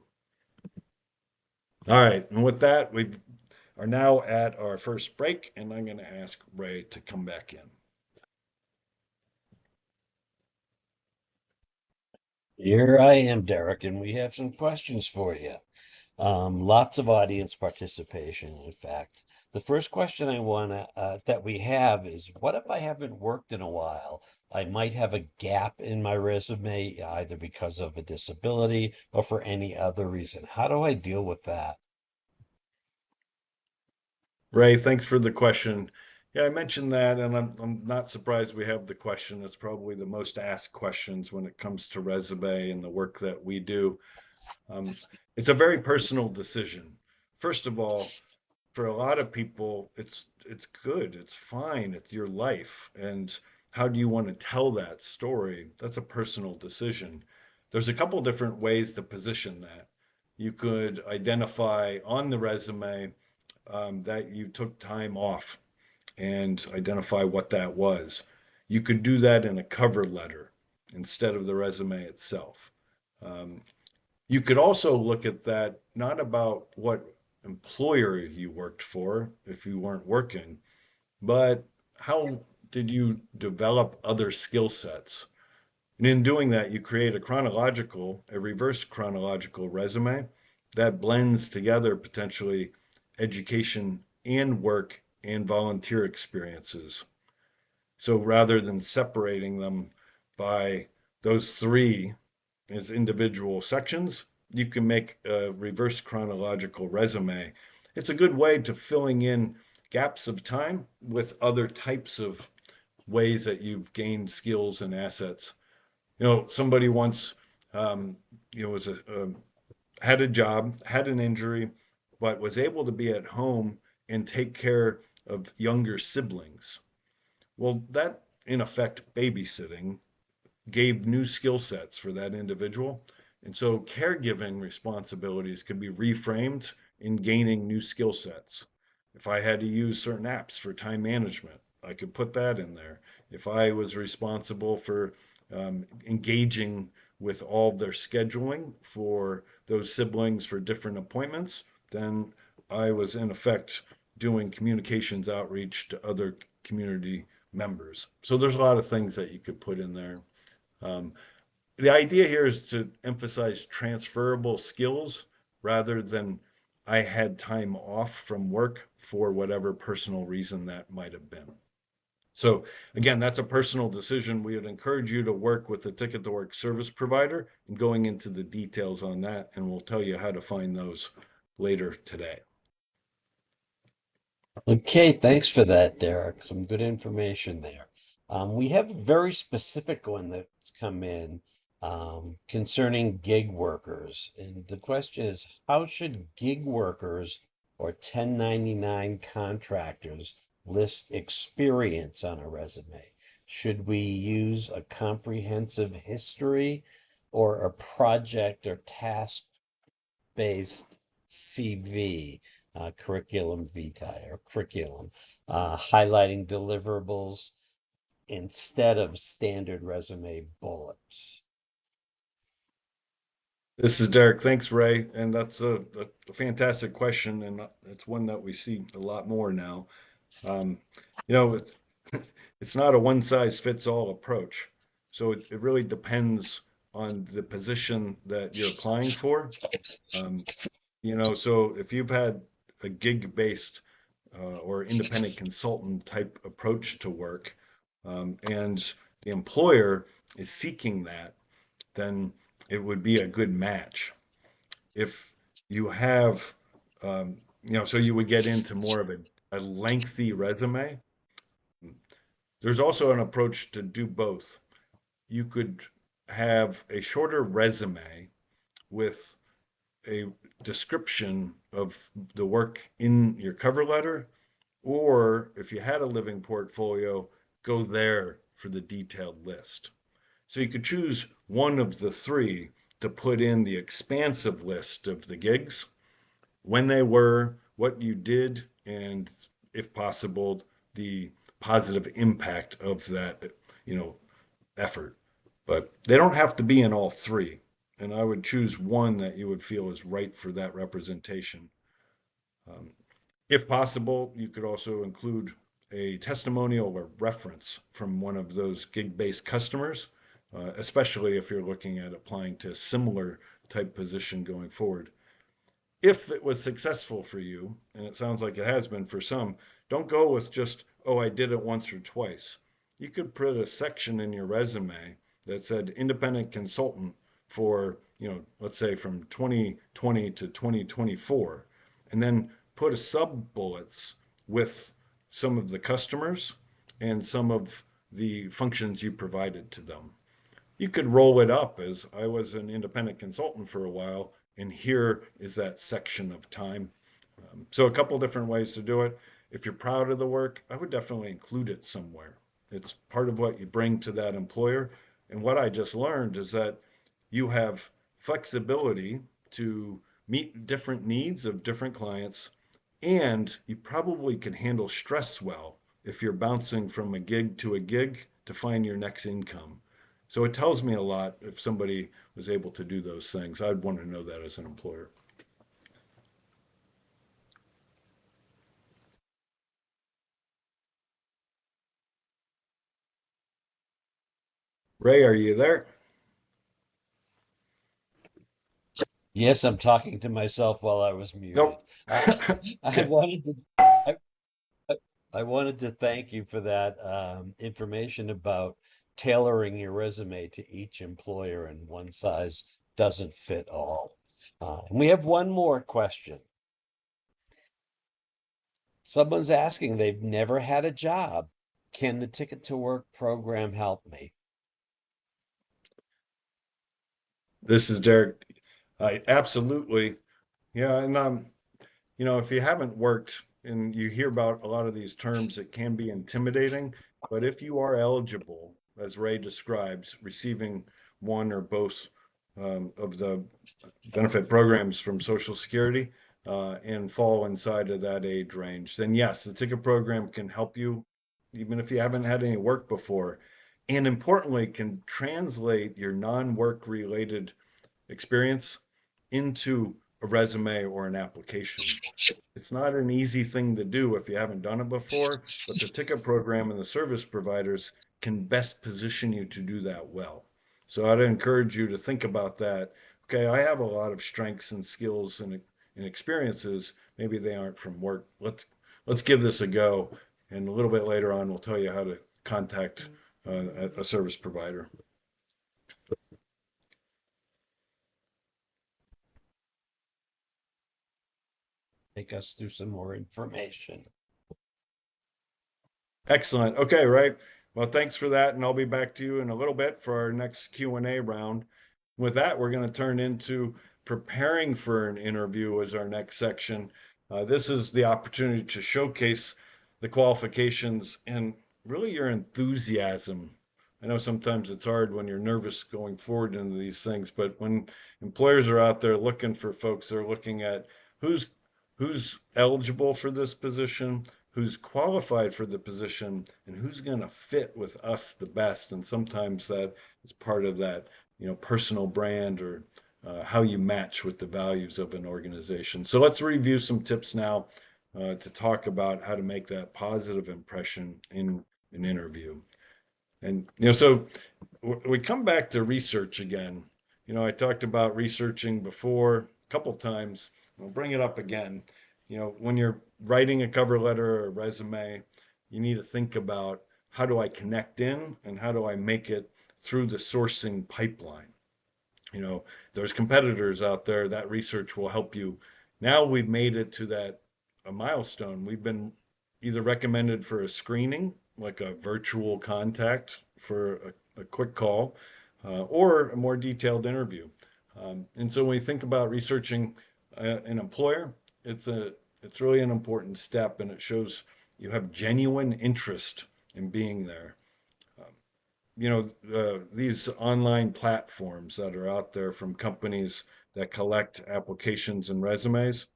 All right, and with that, we are now at our first break, and I'm going to ask Ray to come back in. Here I am, Derek, and we have some questions for you. Lots of audience participation, in fact. The first question that we have is, what if I haven't worked in a while? I might have a gap in my resume, either because of a disability or for any other reason. How do I deal with that? Ray, thanks for the question. Yeah, I mentioned that, and I'm not surprised we have the question. It's probably the most asked questions when it comes to resume and the work that we do. It's a very personal decision. First of all, for a lot of people, it's good, it's fine, it's your life. And how do you want to tell that story? That's a personal decision. There's a couple different ways to position that. You could identify on the resume that you took time off and identify what that was. You could do that in a cover letter instead of the resume itself. You could also look at that not about what employer you worked for if you weren't working, but how did you develop other skill sets? And in doing that, you create a reverse chronological resume that blends together potentially education and work and volunteer experiences. So rather than separating them by those three, as individual sections, you can make a reverse chronological resume. It's a good way to filling in gaps of time with other types of ways that you've gained skills and assets. Somebody once, was had a job, had an injury, but was able to be at home and take care of younger siblings. Well, that in effect babysitting gave new skill sets for that individual. And so caregiving responsibilities could be reframed in gaining new skill sets. If I had to use certain apps for time management, I could put that in there. If I was responsible for engaging with all their scheduling for those siblings for different appointments, then I was in effect doing communications outreach to other community members. So there's a lot of things that you could put in there. Um, the idea here is to emphasize transferable skills rather than I had time off from work for whatever personal reason that might have been. So again, that's a personal decision. We would encourage you to work with the Ticket to Work service provider and going into the details on that, and we'll tell you how to find those later today. Okay, thanks for that, Derek. Some good information there. We have a very specific one that's come in concerning gig workers. And the question is, how should gig workers or 1099 contractors list experience on a resume? Should we use a comprehensive history or a project or task-based CV? Curriculum vitae or curriculum, highlighting deliverables instead of standard resume bullets. This is Derek. Thanks, Ray. And that's a fantastic question, and it's one that we see a lot more now. Um, you know, it's not a one size fits all approach. So it really depends on the position that you're applying for. Um, so if you've had a gig based or independent consultant type approach to work, and the employer is seeking that, then it would be a good match. If you have, so you would get into more of a lengthy resume. There's also an approach to do both. You could have a shorter resume with a description of the work in your cover letter, or if you had a living portfolio, go there for the detailed list. So you could choose one of the three to put in the expansive list of the gigs, when they were, what you did, and if possible, the positive impact of that, effort. But they don't have to be in all three. And I would choose one that you would feel is right for that representation. Um, if possible, you could also include a testimonial or reference from one of those gig-based customers, especially if you're looking at applying to a similar type position going forward. If it was successful for you, and it sounds like it has been for some, don't go with just, oh, I did it once or twice. You could put a section in your resume that said independent consultant for, let's say from 2020 to 2024, and then put a sub bullets with some of the customers and some of the functions you provided to them. You could roll it up as I was an independent consultant for a while, and here is that section of time. So a couple different ways to do it. If you're proud of the work, I would definitely include it somewhere. It's part of what you bring to that employer. And what I just learned is that you have flexibility to meet different needs of different clients, and you probably can handle stress well if you're bouncing from a gig to find your next income. So it tells me a lot if somebody was able to do those things. I'd want to know that as an employer. Ray, are you there? Yes, I'm talking to myself while I was muted. Nope. I wanted to I wanted to thank you for that information about tailoring your resume to each employer, and one size doesn't fit all. And we have one more question. Someone's asking, they've never had a job. Can the Ticket to Work program help me? This is Derek. Absolutely. Yeah. And, if you haven't worked and you hear about a lot of these terms, it can be intimidating. But if you are eligible, as Ray describes, receiving one or both of the benefit programs from Social Security and fall inside of that age range, then yes, the ticket program can help you, even if you haven't had any work before. And importantly, can translate your non-work related experience into a resume or an application. It's not an easy thing to do if you haven't done it before, but the ticket program and the service providers can best position you to do that well. So I'd encourage you to think about that. Okay, I have a lot of strengths and skills and experiences. Maybe they aren't from work. Let's give this a go. And a little bit later on, we'll tell you how to contact a service provider. Take us through some more information. Excellent. Okay, right. Well, thanks for that, and I'll be back to you in a little bit for our next Q&A round. With that, we're going to turn into preparing for an interview as our next section. This is the opportunity to showcase the qualifications and really your enthusiasm. I know sometimes it's hard when you're nervous going forward into these things, but when employers are out there looking for folks, they're looking at who's eligible for this position, who's qualified for the position, and who's going to fit with us the best. And sometimes that is part of that, personal brand or how you match with the values of an organization. So let's review some tips now to talk about how to make that positive impression in an interview. And, so we come back to research again. I talked about researching before a couple times. I'll bring it up again. When you're writing a cover letter or a resume, you need to think about, how do I connect in and how do I make it through the sourcing pipeline? There's competitors out there. That research will help you. Now we've made it to a milestone. We've been either recommended for a screening, like a virtual contact for a quick call, or a more detailed interview. And so when you think about researching an employer, it's really an important step, and it shows you have genuine interest in being there. These online platforms that are out there from companies that collect applications and resumes,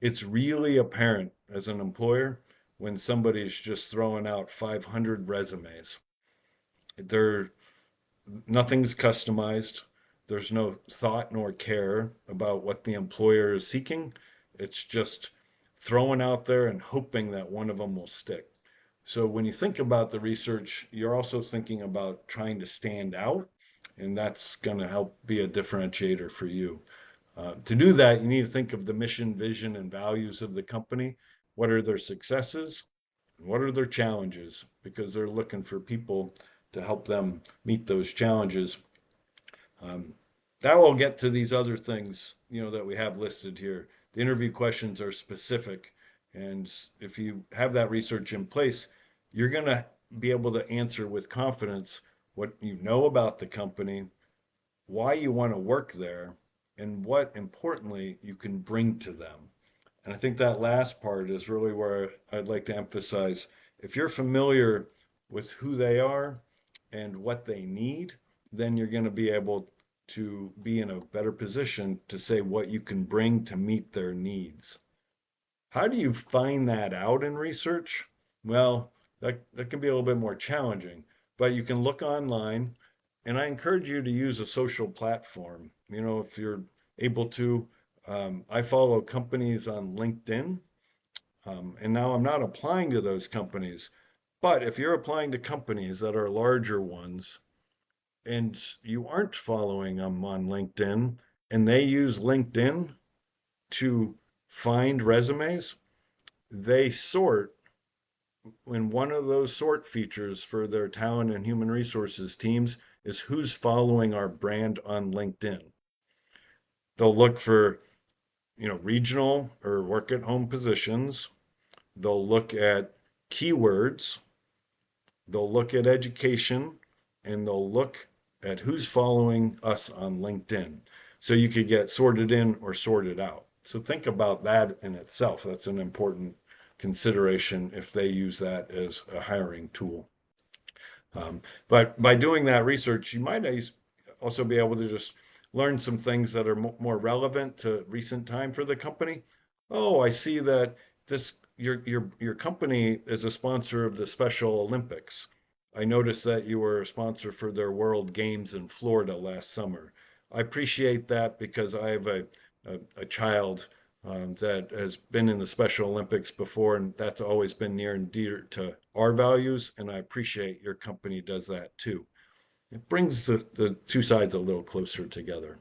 it's really apparent as an employer when somebody's just throwing out 500 resumes. Nothing's customized. There's no thought nor care about what the employer is seeking. It's just throwing out there and hoping that one of them will stick. So when you think about the research, you're also thinking about trying to stand out, and that's going to help be a differentiator for you. To do that, you need to think of the mission, vision, and values of the company. What are their successes? And what are their challenges? Because they're looking for people to help them meet those challenges. That will get to these other things, that we have listed here. The interview questions are specific, and if you have that research in place, you're going to be able to answer with confidence what you know about the company, why you want to work there, and what, importantly, you can bring to them. And I think that last part is really where I'd like to emphasize. If you're familiar with who they are and what they need, then you're going to be able to be in a better position to say what you can bring to meet their needs. How do you find that out in research? Well, that can be a little bit more challenging, but you can look online, and I encourage you to use a social platform. If you're able to, I follow companies on LinkedIn, and now I'm not applying to those companies, but if you're applying to companies that are larger ones and you aren't following them on LinkedIn and they use LinkedIn to find resumes, they sort when one of those sort features for their talent and human resources teams is who's following our brand on LinkedIn. They'll look for, regional or work at home positions. They'll look at keywords. They'll look at education, and they'll look at who's following us on LinkedIn. So you could get sorted in or sorted out. So think about that in itself. That's an important consideration if they use that as a hiring tool. But by doing that research, you might also be able to just learn some things that are more relevant to recent time for the company. Oh, I see that your company is a sponsor of the Special Olympics. I noticed that you were a sponsor for their World Games in Florida last summer. I appreciate that because I have a child that has been in the Special Olympics before, and that's always been near and dear to our values. And I appreciate your company does that too. It brings the two sides a little closer together.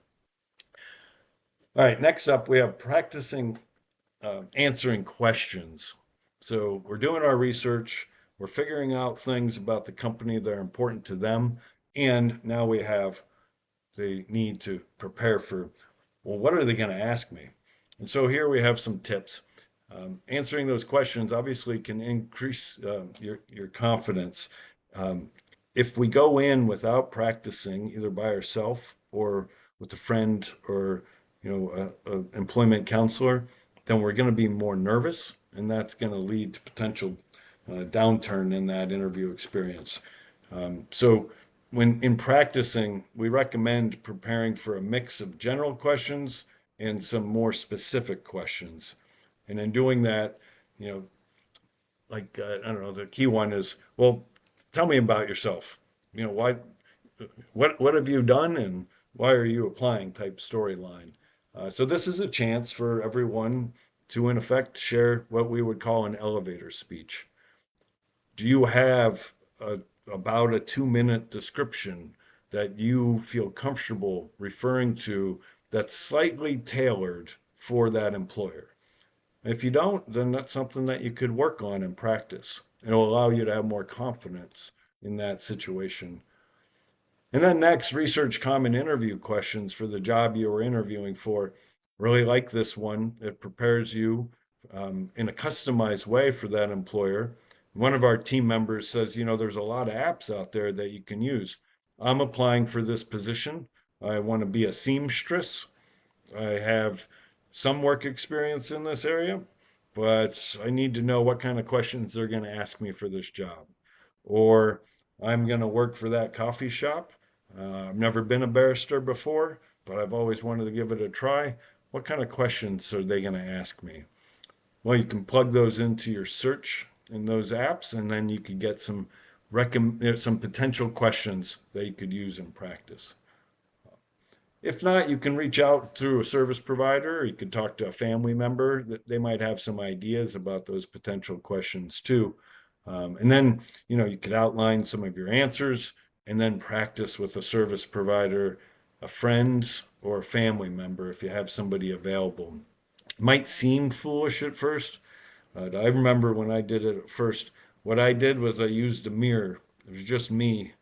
All right, next up, we have practicing answering questions. So we're doing our research, we're figuring out things about the company that are important to them, and now we have the need to prepare for, well, what are they going to ask me? And so here we have some tips. Answering those questions obviously can increase your confidence. If we go in without practicing, either by ourselves or with a friend or a employment counselor, then we're going to be more nervous, and that's going to lead to potential downturn in that interview experience. So when in practicing, we recommend preparing for a mix of general questions and some more specific questions. And in doing that, I don't know, the key one is, well, tell me about yourself. Why, what have you done and why are you applying type storyline. So this is a chance for everyone to, in effect, share what we would call an elevator speech. Do you have about a 2-minute description that you feel comfortable referring to that's slightly tailored for that employer? If you don't, then that's something that you could work on and practice. It'll allow you to have more confidence in that situation. And then next, research common interview questions for the job you were interviewing for. Really like this one. It prepares you in a customized way for that employer. One of our team members says, there's a lot of apps out there that you can use. I'm applying for this position. I want to be a seamstress. I have some work experience in this area, but I need to know what kind of questions they're going to ask me for this job. Or I'm going to work for that coffee shop. I've never been a barrister before, but I've always wanted to give it a try. What kind of questions are they going to ask me? Well, you can plug those into your search in those apps, and then you could get some potential questions that you could use in practice. If not, you can reach out through a service provider, or you could talk to a family member that they might have some ideas about those potential questions too. And then, you could outline some of your answers and then practice with a service provider, a friend, or a family member if you have somebody available. It might seem foolish at first. I remember when I did it at first, what I did was I used a mirror. It was just me.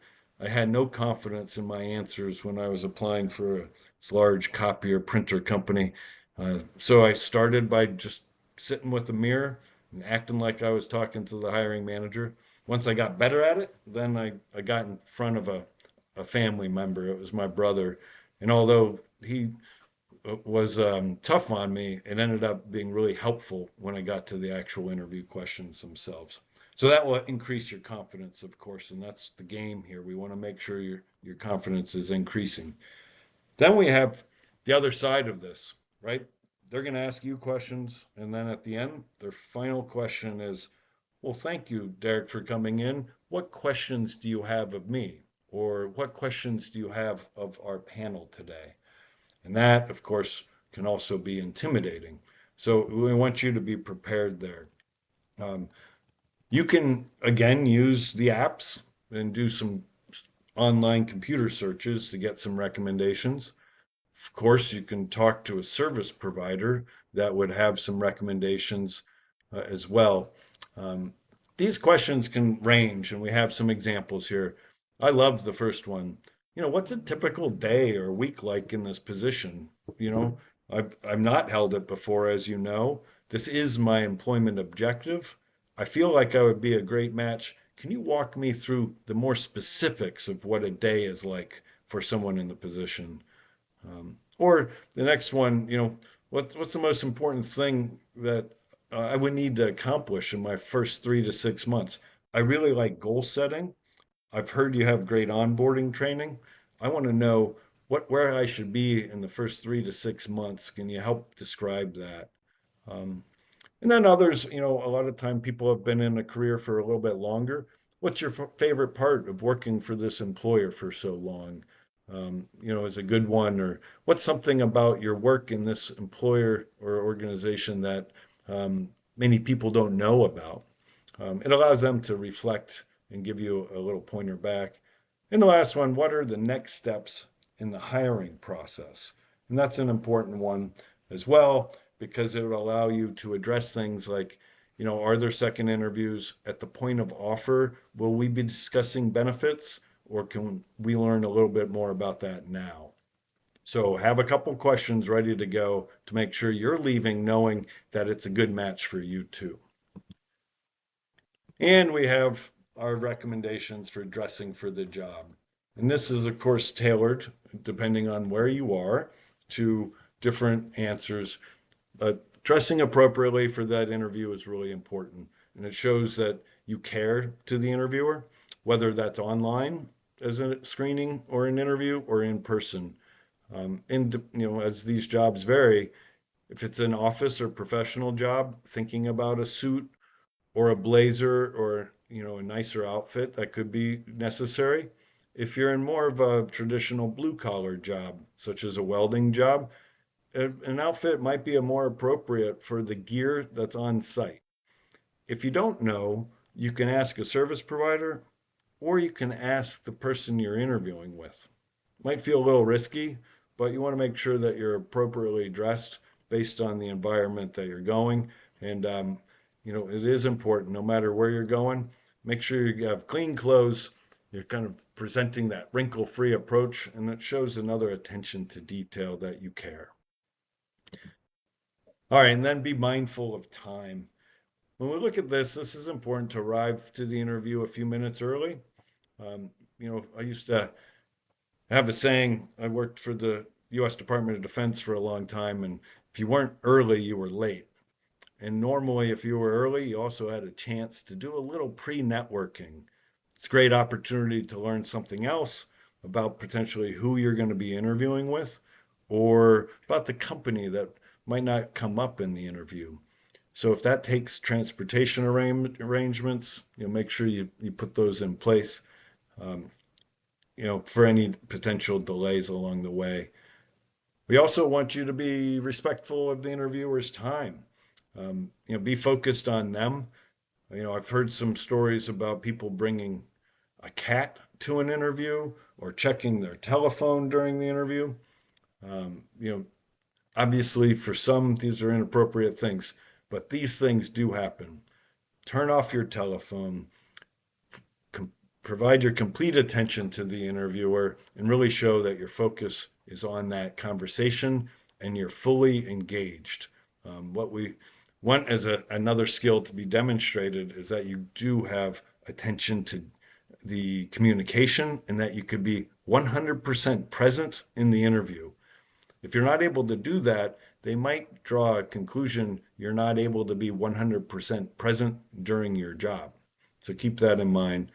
I had no confidence in my answers when I was applying for a large copier printer company. So I started by just sitting with a mirror and acting like I was talking to the hiring manager. Once I got better at it, then I got in front of a family member. It was my brother. And although he was tough on me, it ended up being really helpful when I got to the actual interview questions themselves. So that will increase your confidence, of course, and that's the game here. We want to make sure your confidence is increasing. Then we have the other side of this, right? They're going to ask you questions, and then at the end, their final question is, well, thank you, Derek, for coming in. What questions do you have of me? Or what questions do you have of our panel today? And that, of course, can also be intimidating. So we want you to be prepared there. You can, again, use the apps and do some online computer searches to get some recommendations. Of course, you can talk to a service provider that would have some recommendations as well. These questions can range, and we have some examples here. I love the first one. What's a typical day or week like in this position? I've not held it before, as you know. This is my employment objective. I feel like I would be a great match. Can you walk me through the more specifics of what a day is like for someone in the position? Or the next one, what's the most important thing that I would need to accomplish in my first 3 to 6 months? I really like goal setting. I've heard you have great onboarding training. I want to know where I should be in the first 3 to 6 months. Can you help describe that? Um, and then others, a lot of time people have been in a career for a little bit longer. What's your favorite part of working for this employer for so long? Is a good one, or what's something about your work in this employer or organization that many people don't know about? It allows them to reflect and give you a little pointer back. And the last one, what are the next steps in the hiring process? And that's an important one as well, because it will allow you to address things like, are there second interviews at the point of offer? Will we be discussing benefits, or can we learn a little bit more about that now? So have a couple questions ready to go to make sure you're leaving knowing that it's a good match for you too. And we have our recommendations for dressing for the job. And this is, of course, tailored depending on where you are to different answers. But dressing appropriately for that interview is really important. And it shows that you care to the interviewer, whether that's online as a screening or an interview or in person. And, as these jobs vary, if it's an office or professional job, thinking about a suit or a blazer or a nicer outfit that could be necessary. If you're in more of a traditional blue collar job, such as a welding job, an outfit might be a more appropriate for the gear that's on site. If you don't know, you can ask a service provider or you can ask the person you're interviewing with. Might feel a little risky, but you want to make sure that you're appropriately dressed based on the environment that you're going. And, it is important no matter where you're going, make sure you have clean clothes. You're kind of presenting that wrinkle free approach, and it shows another attention to detail that you care. All right, and then be mindful of time. When we look at this is important to arrive to the interview a few minutes early. I used to have a saying. I worked for the U.S. Department of Defense for a long time, and if you weren't early, you were late. And normally, if you were early, you also had a chance to do a little pre-networking. It's a great opportunity to learn something else about potentially who you're going to be interviewing with, or about the company that might not come up in the interview. So if that takes transportation arrangements, make sure you put those in place, for any potential delays along the way. We also want you to be respectful of the interviewer's time. Be focused on them. I've heard some stories about people bringing a cat to an interview or checking their telephone during the interview. Um, you know, Obviously, for some, these are inappropriate things, but these things do happen. Turn off your telephone, provide your complete attention to the interviewer, and really show that your focus is on that conversation and you're fully engaged. What we want as another skill to be demonstrated is that you do have attention to the communication and that you could be 100% present in the interview. If you're not able to do that, they might draw a conclusion you're not able to be 100% present during your job. So keep that in mind.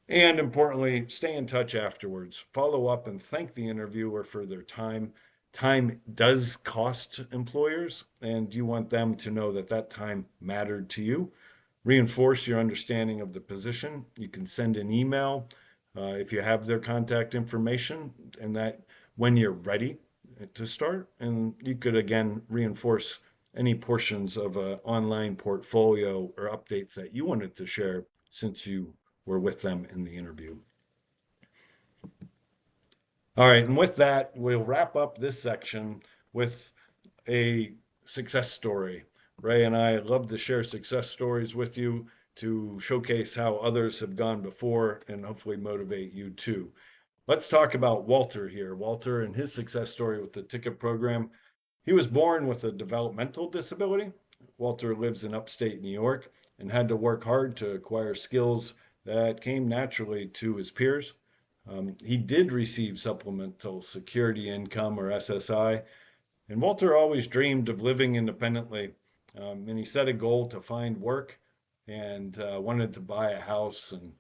And importantly, stay in touch afterwards. Follow up and thank the interviewer for their time. Time does cost employers, and you want them to know that that time mattered to you. Reinforce your understanding of the position. You can send an email if you have their contact information, and that when you're ready to start. And you could again reinforce any portions of an online portfolio or updates that you wanted to share since you were with them in the interview. All right, and with that, we'll wrap up this section with a success story. Ray and I love to share success stories with you. to showcase how others have gone before and hopefully motivate you too. Let's talk about Walter here. Walter and his success story with the ticket program. He was born with a developmental disability. Walter lives in upstate New York and had to work hard to acquire skills that came naturally to his peers. He did receive supplemental security income or SSI, and Walter always dreamed of living independently. And he set a goal to find work and wanted to buy a house and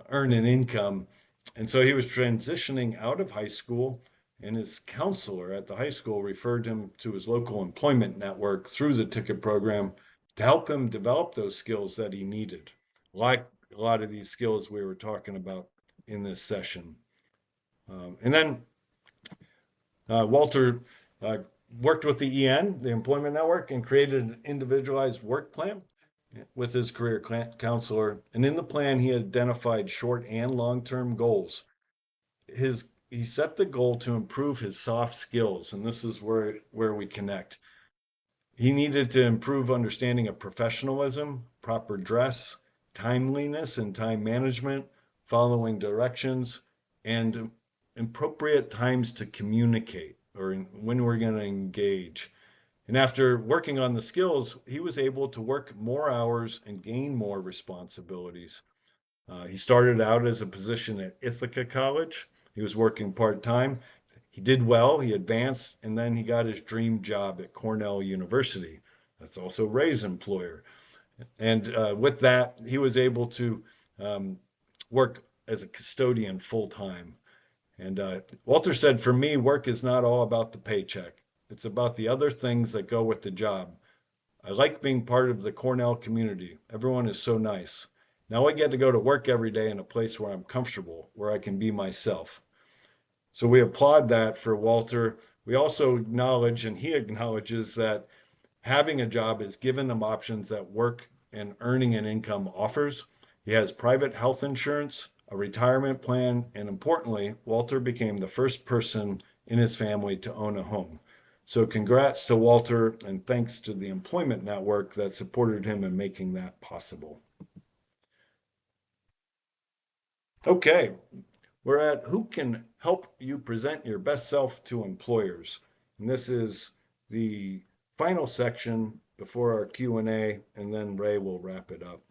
earn an income. And so he was transitioning out of high school, and his counselor at the high school referred him to his local employment network through the ticket program to help him develop those skills that he needed, like a lot of these skills we were talking about in this session. And then Walter worked with the EN, the Employment Network, and created an individualized work plan with his career counselor. And in the plan, he identified short and long-term goals. He set the goal to improve his soft skills, and this is where we connect. He needed to improve understanding of professionalism, proper dress, timeliness and time management, following directions, and appropriate times to communicate or when we're going to engage. And after working on the skills, he was able to work more hours and gain more responsibilities. He started out as a position at Ithaca College. He was working part-time. He did well, he advanced, and then he got his dream job at Cornell University. That's also Ray's employer. And with that, he was able to work as a custodian full-time. And Walter said, for me, work is not all about the paycheck. It's about the other things that go with the job. I like being part of the Cornell community. Everyone is so nice. Now I get to go to work every day in a place where I'm comfortable, where I can be myself. So we applaud that for Walter. We also acknowledge, and he acknowledges, that having a job is giving him options that work and earning an income offers. He has private health insurance, a retirement plan, and importantly, Walter became the first person in his family to own a home. So congrats to Walter, and thanks to the Employment Network that supported him in making that possible. Okay, we're at who can help you present your best self to employers. And this is the final section before our Q&A, and then Ray will wrap it up.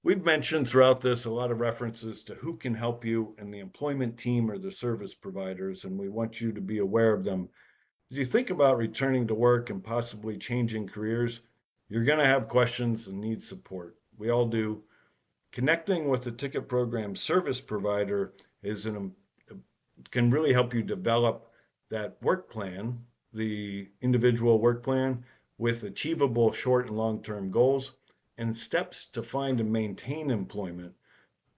We've mentioned throughout this a lot of references to who can help you and the employment team or the service providers, and we want you to be aware of them. As you think about returning to work and possibly changing careers, you're going to have questions and need support. We all do. Connecting with the ticket program service provider can really help you develop that work plan, the individual work plan, with achievable short and long-term goals and steps to find and maintain employment.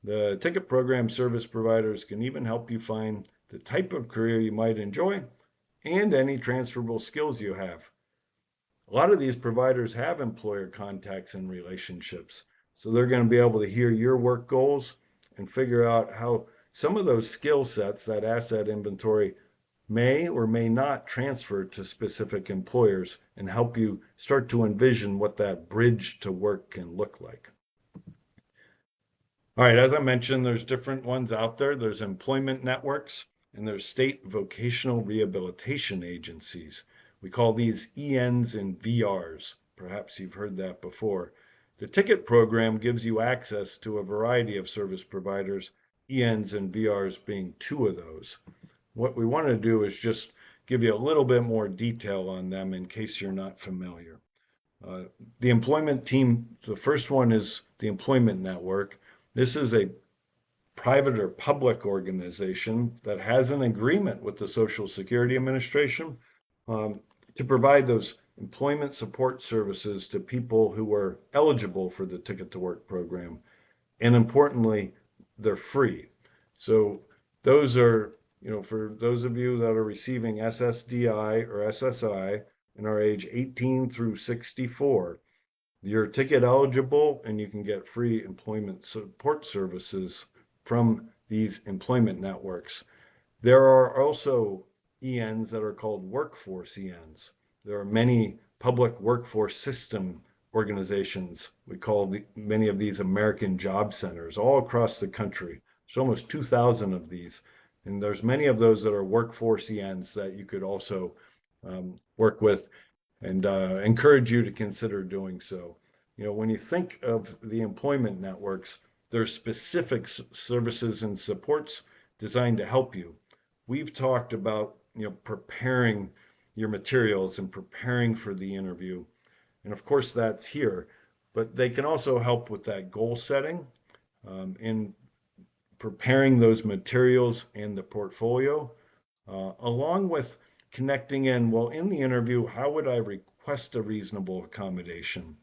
The ticket program service providers can even help you find the type of career you might enjoy and any transferable skills you have. A lot of these providers have employer contacts and relationships, so they're going to be able to hear your work goals and figure out how some of those skill sets, that asset inventory, may or may not transfer to specific employers and help you start to envision what that bridge to work can look like. All right, as I mentioned, there's different ones out there. There's employment networks and there's state vocational rehabilitation agencies. We call these ENs and VRs. Perhaps you've heard that before. The ticket program gives you access to a variety of service providers, ENs and VRs being two of those. What we want to do is just give you a little bit more detail on them in case you're not familiar. The employment team, the first one is the Employment Network. This is a private or public organization that has an agreement with the Social Security Administration to provide those employment support services to people who are eligible for the Ticket to Work program. And importantly, they're free. So those are, for those of you that are receiving SSDI or SSI and are age 18 through 64, you're ticket eligible and you can get free employment support services from these employment networks. There are also ENs that are called workforce ENs. There are many public workforce system organizations. We call many of these American Job Centers all across the country. There's almost 2,000 of these. And there's many of those that are workforce ENs that you could also work with, and encourage you to consider doing so. When you think of the employment networks, there's specific services and supports designed to help you. We've talked about, preparing your materials and preparing for the interview. And of course, that's here, but they can also help with that goal setting, in preparing those materials and the portfolio, along with connecting in, well, in the interview, how would I request a reasonable accommodation?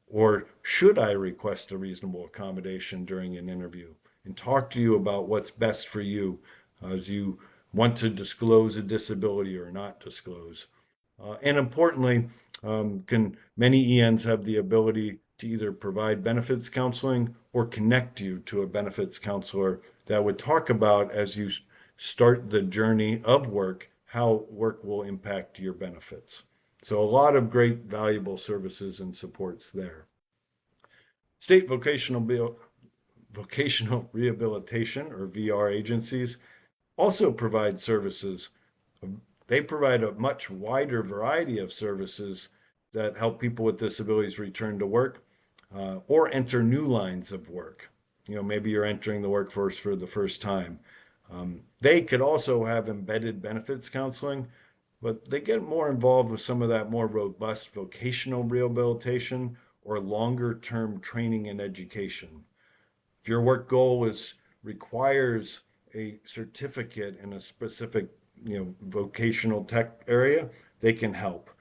Or should I request a reasonable accommodation during an interview? And talk to you about what's best for you as you want to disclose a disability or not disclose. And importantly, can many ENs have the ability to either provide benefits counseling or connect you to a benefits counselor that would talk about, as you start the journey of work, how work will impact your benefits. So a lot of great valuable services and supports there. State vocational rehabilitation, or VR agencies, also provide services. They provide a much wider variety of services that help people with disabilities return to work, or enter new lines of work. Maybe you're entering the workforce for the first time. They could also have embedded benefits counseling, but they get more involved with some of that more robust vocational rehabilitation or longer term training and education. If your work goal requires a certificate in a specific, vocational tech area, they can help.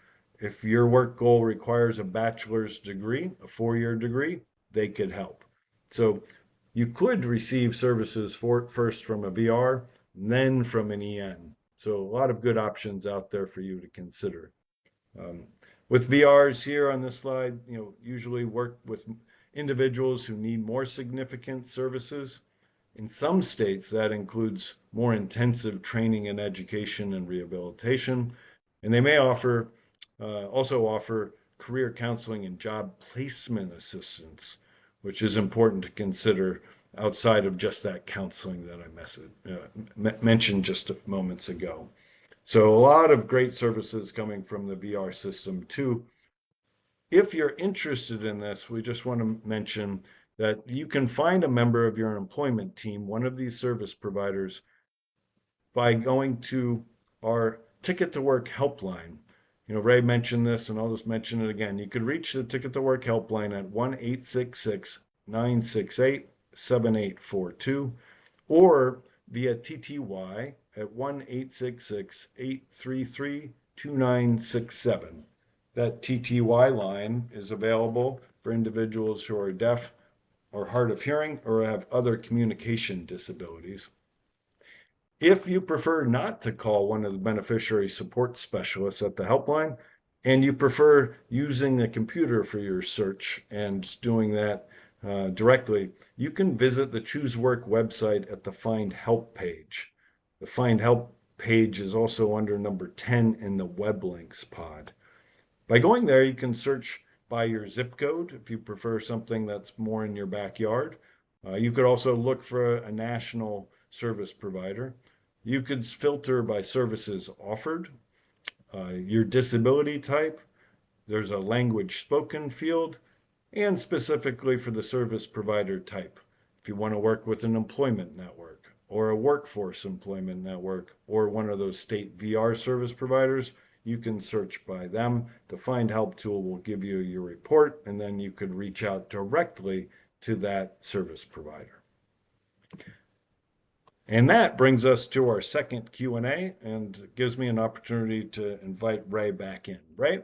If your work goal requires a bachelor's degree, a 4-year degree, they could help. So you could receive services first from a VR, then from an EN. So a lot of good options out there for you to consider. With VRs here on this slide, usually work with individuals who need more significant services. In some states, that includes more intensive training and education and rehabilitation. And they may also offer career counseling and job placement assistance, which is important to consider outside of just that counseling that I mentioned just moments ago. So a lot of great services coming from the VR system too. If you're interested in this, we just want to mention that you can find a member of your employment team, one of these service providers, by going to our Ticket to Work helpline. Ray mentioned this, and I'll just mention it again. You could reach the Ticket to Work helpline at 1-866-968-7842, or via TTY at 1-866-833-2967. That TTY line is available for individuals who are deaf or hard of hearing or have other communication disabilities. If you prefer not to call one of the beneficiary support specialists at the helpline, and you prefer using a computer for your search and doing that directly, you can visit the Choose Work website at the Find Help page. The Find Help page is also under number 10 in the web links pod. By going there, you can search by your zip code if you prefer something that's more in your backyard. You could also look for a national service provider. You could filter by services offered, your disability type. There's a language spoken field, and specifically for the service provider type. If you want to work with an employment network or a workforce employment network or one of those state VR service providers, you can search by them. The Find Help tool will give you your report, and then you could reach out directly to that service provider. And that brings us to our second Q&A and gives me an opportunity to invite Ray back in. Ray?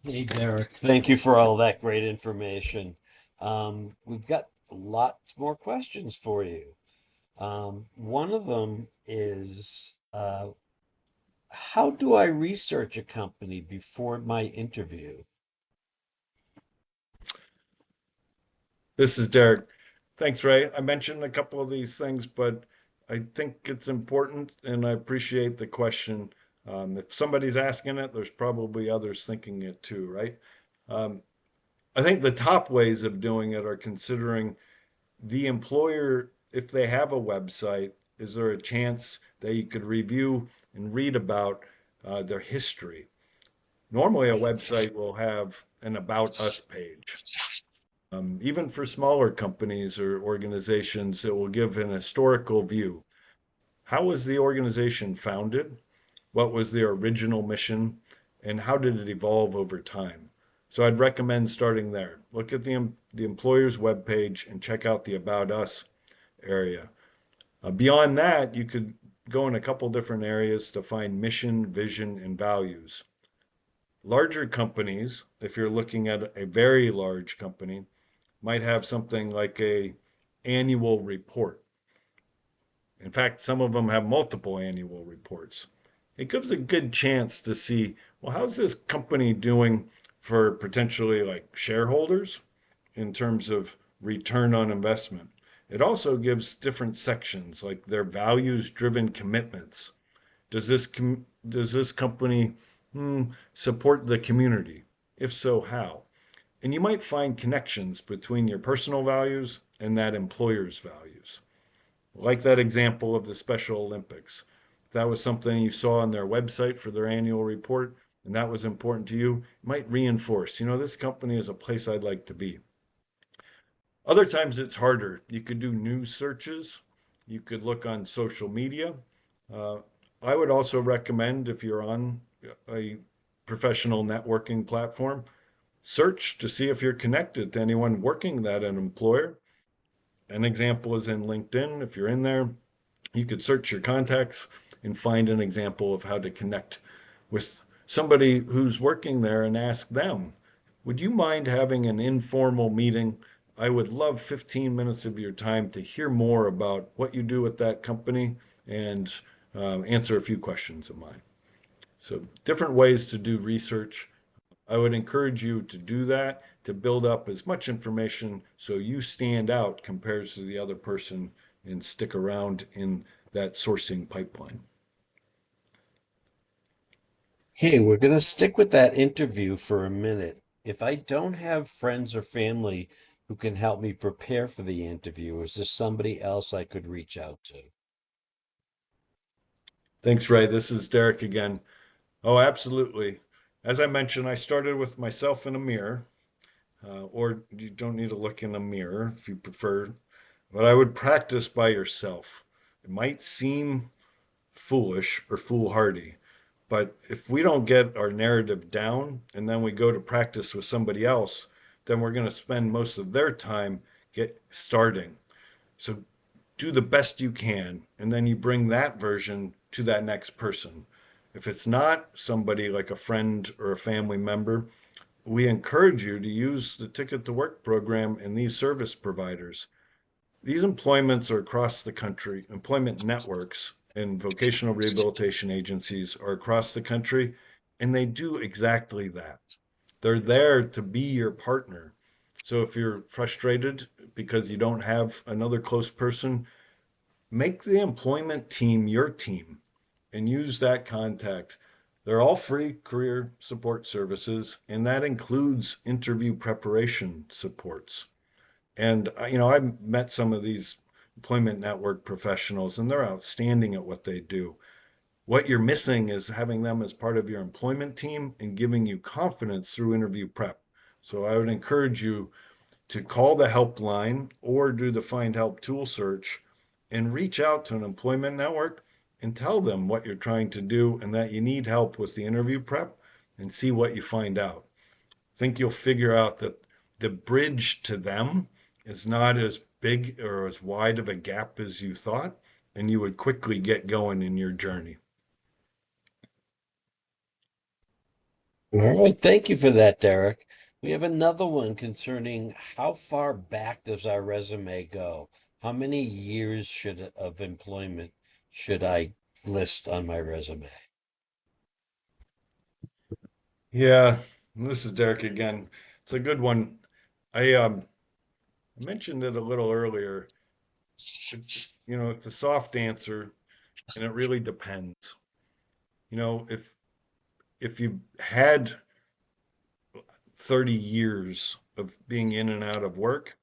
Hey, Derek. Thank you for all that great information. We've got lots more questions for you. One of them is, how do I research a company before my interview? This is Derek. Thanks, Ray. I mentioned a couple of these things, but I think it's important, and I appreciate the question. If somebody's asking it, there's probably others thinking it too, right? Um, I think the top ways of doing it are considering the employer, if they have a website, is there a chance that you could review and read about their history? Normally, a website will have an About Us page. Even for smaller companies or organizations, it will give an historical view. How was the organization founded? What was their original mission? And how did it evolve over time? So I'd recommend starting there. Look at the employer's webpage and check out the About Us area. Beyond that, you could go in a couple different areas to find mission, vision, and values. Larger companies, if you're looking at a very large company, might have something like a annual report. In fact, some of them have multiple annual reports. It gives a good chance to see, well, how's this company doing for potentially like shareholders in terms of return on investment? It also gives different sections like their values driven commitments. Does this company support the community? If so, how? And you might find connections between your personal values and that employer's values. Like that example of the Special Olympics. If that was something you saw on their website for their annual report and that was important to you, it might reinforce, this company is a place I'd like to be. Other times it's harder. You could do news searches. You could look on social media. Uh, I would also recommend if you're on a professional networking platform, search to see if you're connected to anyone working at an employer. An example is in LinkedIn. If you're in there, you could search your contacts and find an example of how to connect with somebody who's working there and ask them, would you mind having an informal meeting? I would love 15 minutes of your time to hear more about what you do at that company and answer a few questions of mine. So, different ways to do research. I would encourage you to do that to build up as much information so you stand out compared to the other person and stick around in that sourcing pipeline. Okay, we're going to stick with that interview for a minute. If I don't have friends or family who can help me prepare for the interview, is there somebody else I could reach out to? Thanks, Ray. This is Derek again. Oh, absolutely. As I mentioned, I started with myself in a mirror, or you don't need to look in a mirror if you prefer, but I would practice by yourself. It might seem foolish or foolhardy, but if we don't get our narrative down and then we go to practice with somebody else, then we're going to spend most of their time get starting. So do the best you can, and then you bring that version to that next person. If it's not somebody like a friend or a family member, we encourage you to use the Ticket to Work program and these service providers. These employments are across the country. Employment networks and vocational rehabilitation agencies are across the country, and they do exactly that. They're there to be your partner. So if you're frustrated because you don't have another close person, make the employment team your team and use that contact. They're all free career support services, and that includes interview preparation supports. And I've met some of these employment network professionals, and they're outstanding at what they do. What you're missing is having them as part of your employment team and giving you confidence through interview prep. So I would encourage you to call the helpline or do the Find Help tool search and reach out to an employment network and tell them what you're trying to do and that you need help with the interview prep and see what you find out. I think you'll figure out that the bridge to them is not as big or as wide of a gap as you thought, and you would quickly get going in your journey. All right, thank you for that, Derek. We have another one concerning how far back does our resume go? How many years of employment should I list on my resume? Yeah, this is Derek again. It's a good one. I mentioned it a little earlier. It's a soft answer, and it really depends. You know, if you've had 30 years of being in and out of work,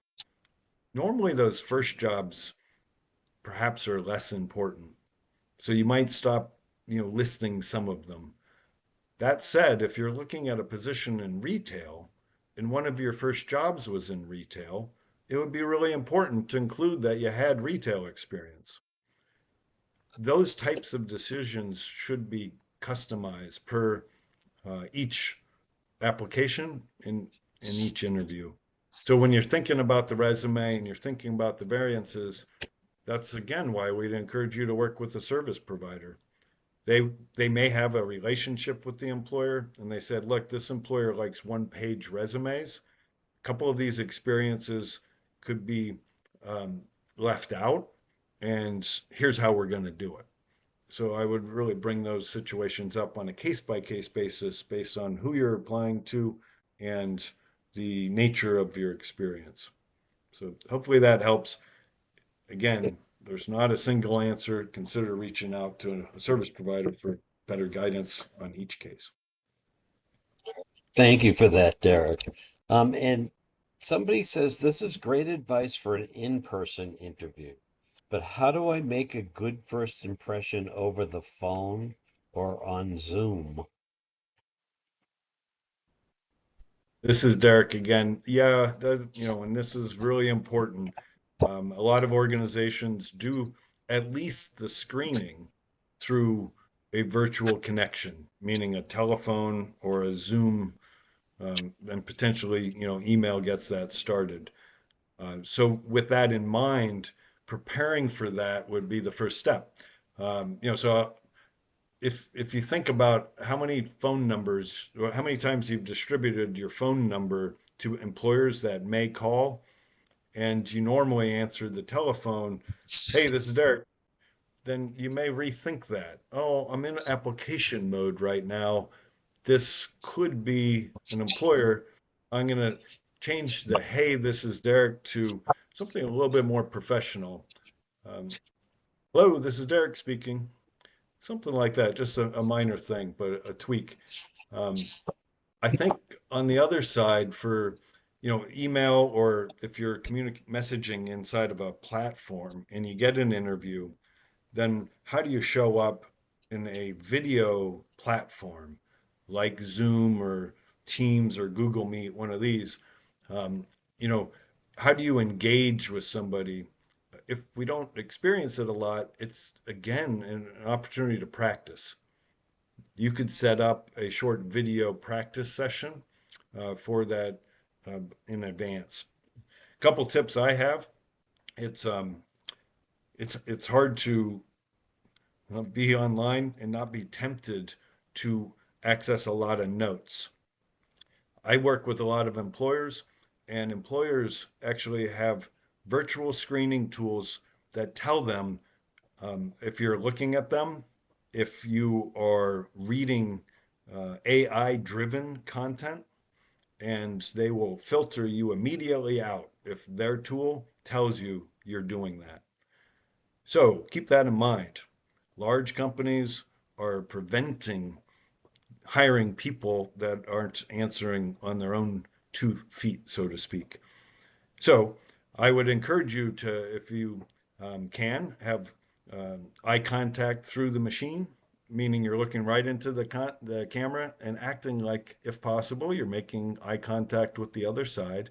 normally those first jobs perhaps are less important. So you might stop, listing some of them. That said, if you're looking at a position in retail and one of your first jobs was in retail, it would be really important to include that you had retail experience. Those types of decisions should be customized per each application in each interview. So when you're thinking about the resume and you're thinking about the variances, that's again why we'd encourage you to work with a service provider. They may have a relationship with the employer and they said, look, this employer likes one-page resumes. A couple of these experiences could be left out, and here's how we're going to do it. So I would really bring those situations up on a case-by-case basis based on who you're applying to and the nature of your experience. So hopefully that helps. Again, there's not a single answer. Consider reaching out to a service provider for better guidance on each case. Thank you for that, Derek. And somebody says this is great advice for an in-person interview, but how do I make a good first impression over the phone or on Zoom? This is Derek again. Yeah, and this is really important. A lot of organizations do at least the screening through a virtual connection, meaning a telephone or a Zoom, and potentially, email gets that started. So with that in mind, preparing for that would be the first step. So if you think about how many phone numbers, or how many times you've distributed your phone number to employers that may call, and you normally answer the telephone, hey, this is Derek, then you may rethink that. Oh, I'm in application mode right now. This could be an employer. I'm going to change the hey, this is Derek to something a little bit more professional. Hello, this is Derek speaking. Something like that, just a minor thing, but a tweak. Um, I think on the other side for, email, or if you're messaging inside of a platform and you get an interview, then how do you show up in a video platform like Zoom or Teams or Google Meet, one of these? Um, you know, how do you engage with somebody? If we don't experience it a lot, it's again an opportunity to practice. You could set up a short video practice session for that in advance. A couple tips I have. It's it's hard to be online and not be tempted to access a lot of notes. I work with a lot of employers, and employers actually have virtual screening tools that tell them if you're looking at them, if you are reading AI driven content, and they will filter you immediately out if their tool tells you you're doing that. So keep that in mind. Large companies are preventing hiring people that aren't answering on their own 2 feet, so to speak. So I would encourage you to, if you can, have eye contact through the machine, meaning you're looking right into the camera and acting like, if possible, you're making eye contact with the other side,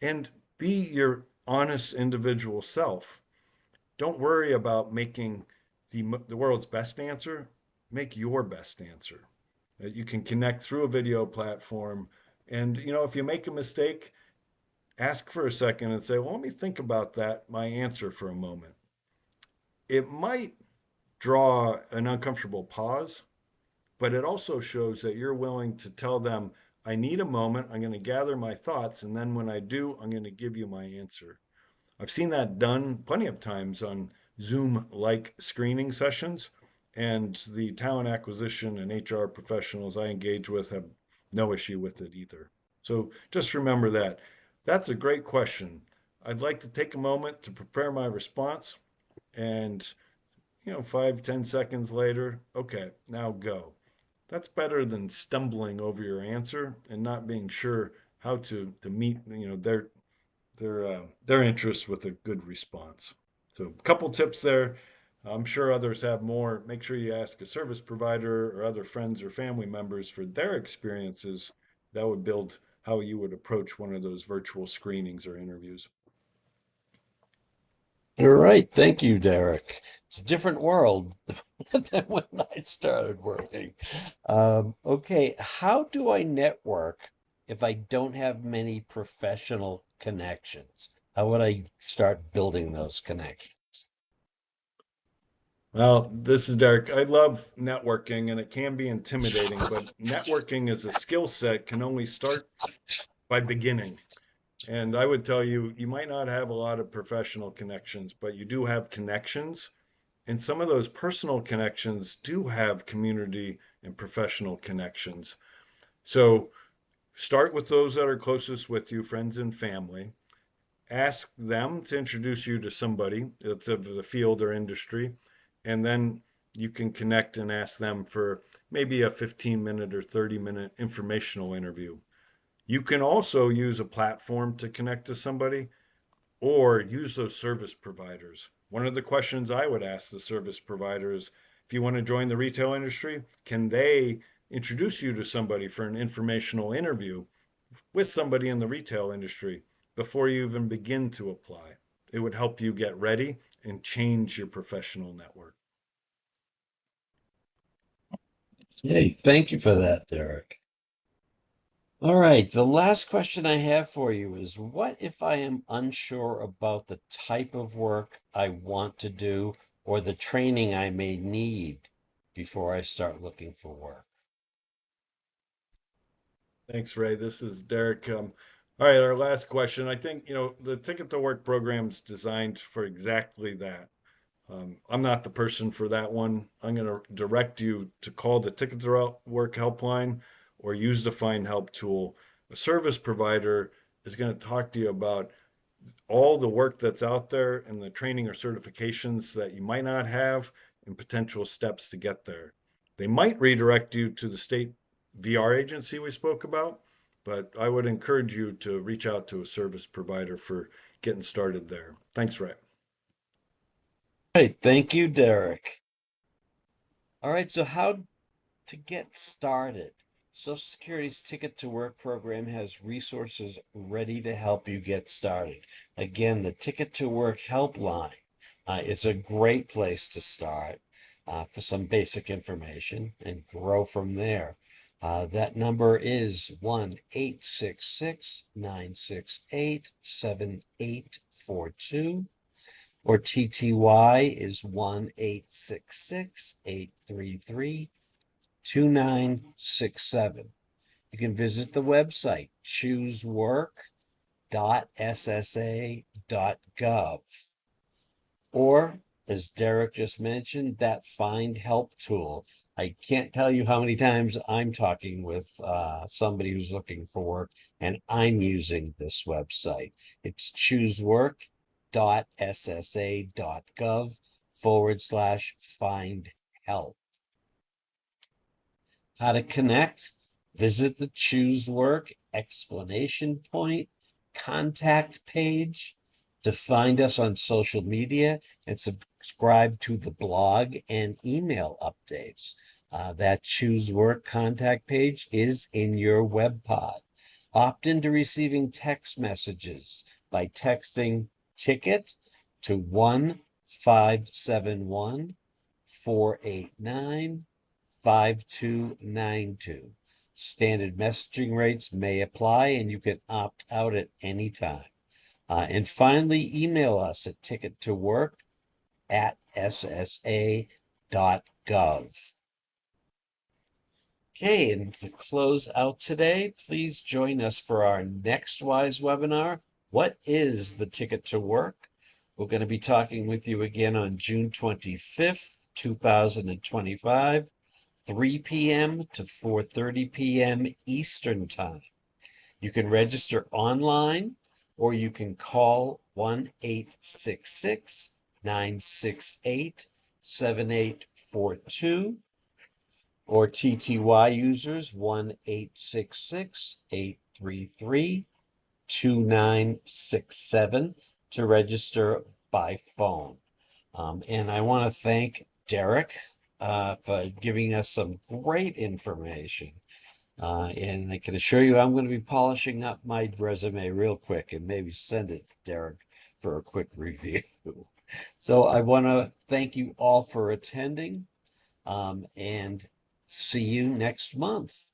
and be your honest individual self. Don't worry about making the world's best answer. Make your best answer. You can connect through a video platform. And, if you make a mistake, ask for a second and say, well, let me think about my answer for a moment. It might draw an uncomfortable pause, but it also shows that you're willing to tell them, I need a moment. I'm going to gather my thoughts. And then when I do, I'm going to give you my answer. I've seen that done plenty of times on Zoom-like screening sessions, and the talent acquisition and HR professionals I engage with have no issue with it either. So just remember that. That's a great question. I'd like to take a moment to prepare my response, and 5-10 seconds later, okay, now go. That's better than stumbling over your answer and not being sure how to meet their interest with a good response. So a couple tips there. I'm sure others have more. Make sure you ask a service provider or other friends or family members for their experiences. That would build how you would approach one of those virtual screenings or interviews. All right. Thank you, Derek. It's a different world than when I started working. Okay. How do I network if I don't have many professional connections? How would I start building those connections? Well, this is Derek. I love networking and it can be intimidating, but networking as a skill set can only start by beginning. And I would tell you, you might not have a lot of professional connections, but you do have connections. And some of those personal connections do have community and professional connections. So start with those that are closest with you, friends and family. Ask them to introduce you to somebody that's of the field or industry. And then you can connect and ask them for maybe a 15-minute or 30-minute informational interview. You can also use a platform to connect to somebody or use those service providers. One of the questions I would ask the service providers, if you want to join the retail industry, can they introduce you to somebody for an informational interview with somebody in the retail industry before you even begin to apply? It would help you get ready and change your professional network. Hey, thank you for that, Derek. All right, the last question I have for you is, what if I am unsure about the type of work I want to do or the training I may need before I start looking for work? Thanks, Ray. This is Derek. All right, our last question. I think, the Ticket to Work program's designed for exactly that. I'm not the person for that one. I'm going to direct you to call the Ticket to Work helpline or use the Find Help tool. A service provider is going to talk to you about all the work that's out there and the training or certifications that you might not have and potential steps to get there. They might redirect you to the state VR agency we spoke about, but I would encourage you to reach out to a service provider for getting started there. Thanks, Ray. Hey, thank you, Derek. All right, so how to get started? Social Security's Ticket to Work program has resources ready to help you get started. Again, the Ticket to Work helpline is a great place to start for some basic information and grow from there. That number is 1-866-968-7842, or TTY is 1-866-833-2967. You can visit the website choosework.ssa.gov, or, as Derek just mentioned, that Find Help tool. I can't tell you how many times I'm talking with somebody who's looking for work and I'm using this website. It's choosework.ssa.gov/find help. How to connect? Visit the Choose Work explanation point contact page to find us on social media and subscribe to the blog and email updates. That Choose Work contact page is in your web pod. Opt into receiving text messages by texting ticket to 1-571-489-5292. Standard messaging rates may apply and you can opt out at any time. And finally, email us at tickettowork@ssa.gov. Okay, and to close out today, please join us for our next WISE webinar. What is the Ticket to Work? We're going to be talking with you again on June 25th, 2025, 3 p.m. to 4:30 p.m. Eastern Time. You can register online or you can call 1-866-968 7842, or TTY users 1-866-833-2967 to register by phone. And I want to thank Derek for giving us some great information. And I can assure you I'm going to be polishing up my resume real quick and maybe send it to Derek for a quick review. So I want to thank you all for attending, and see you next month.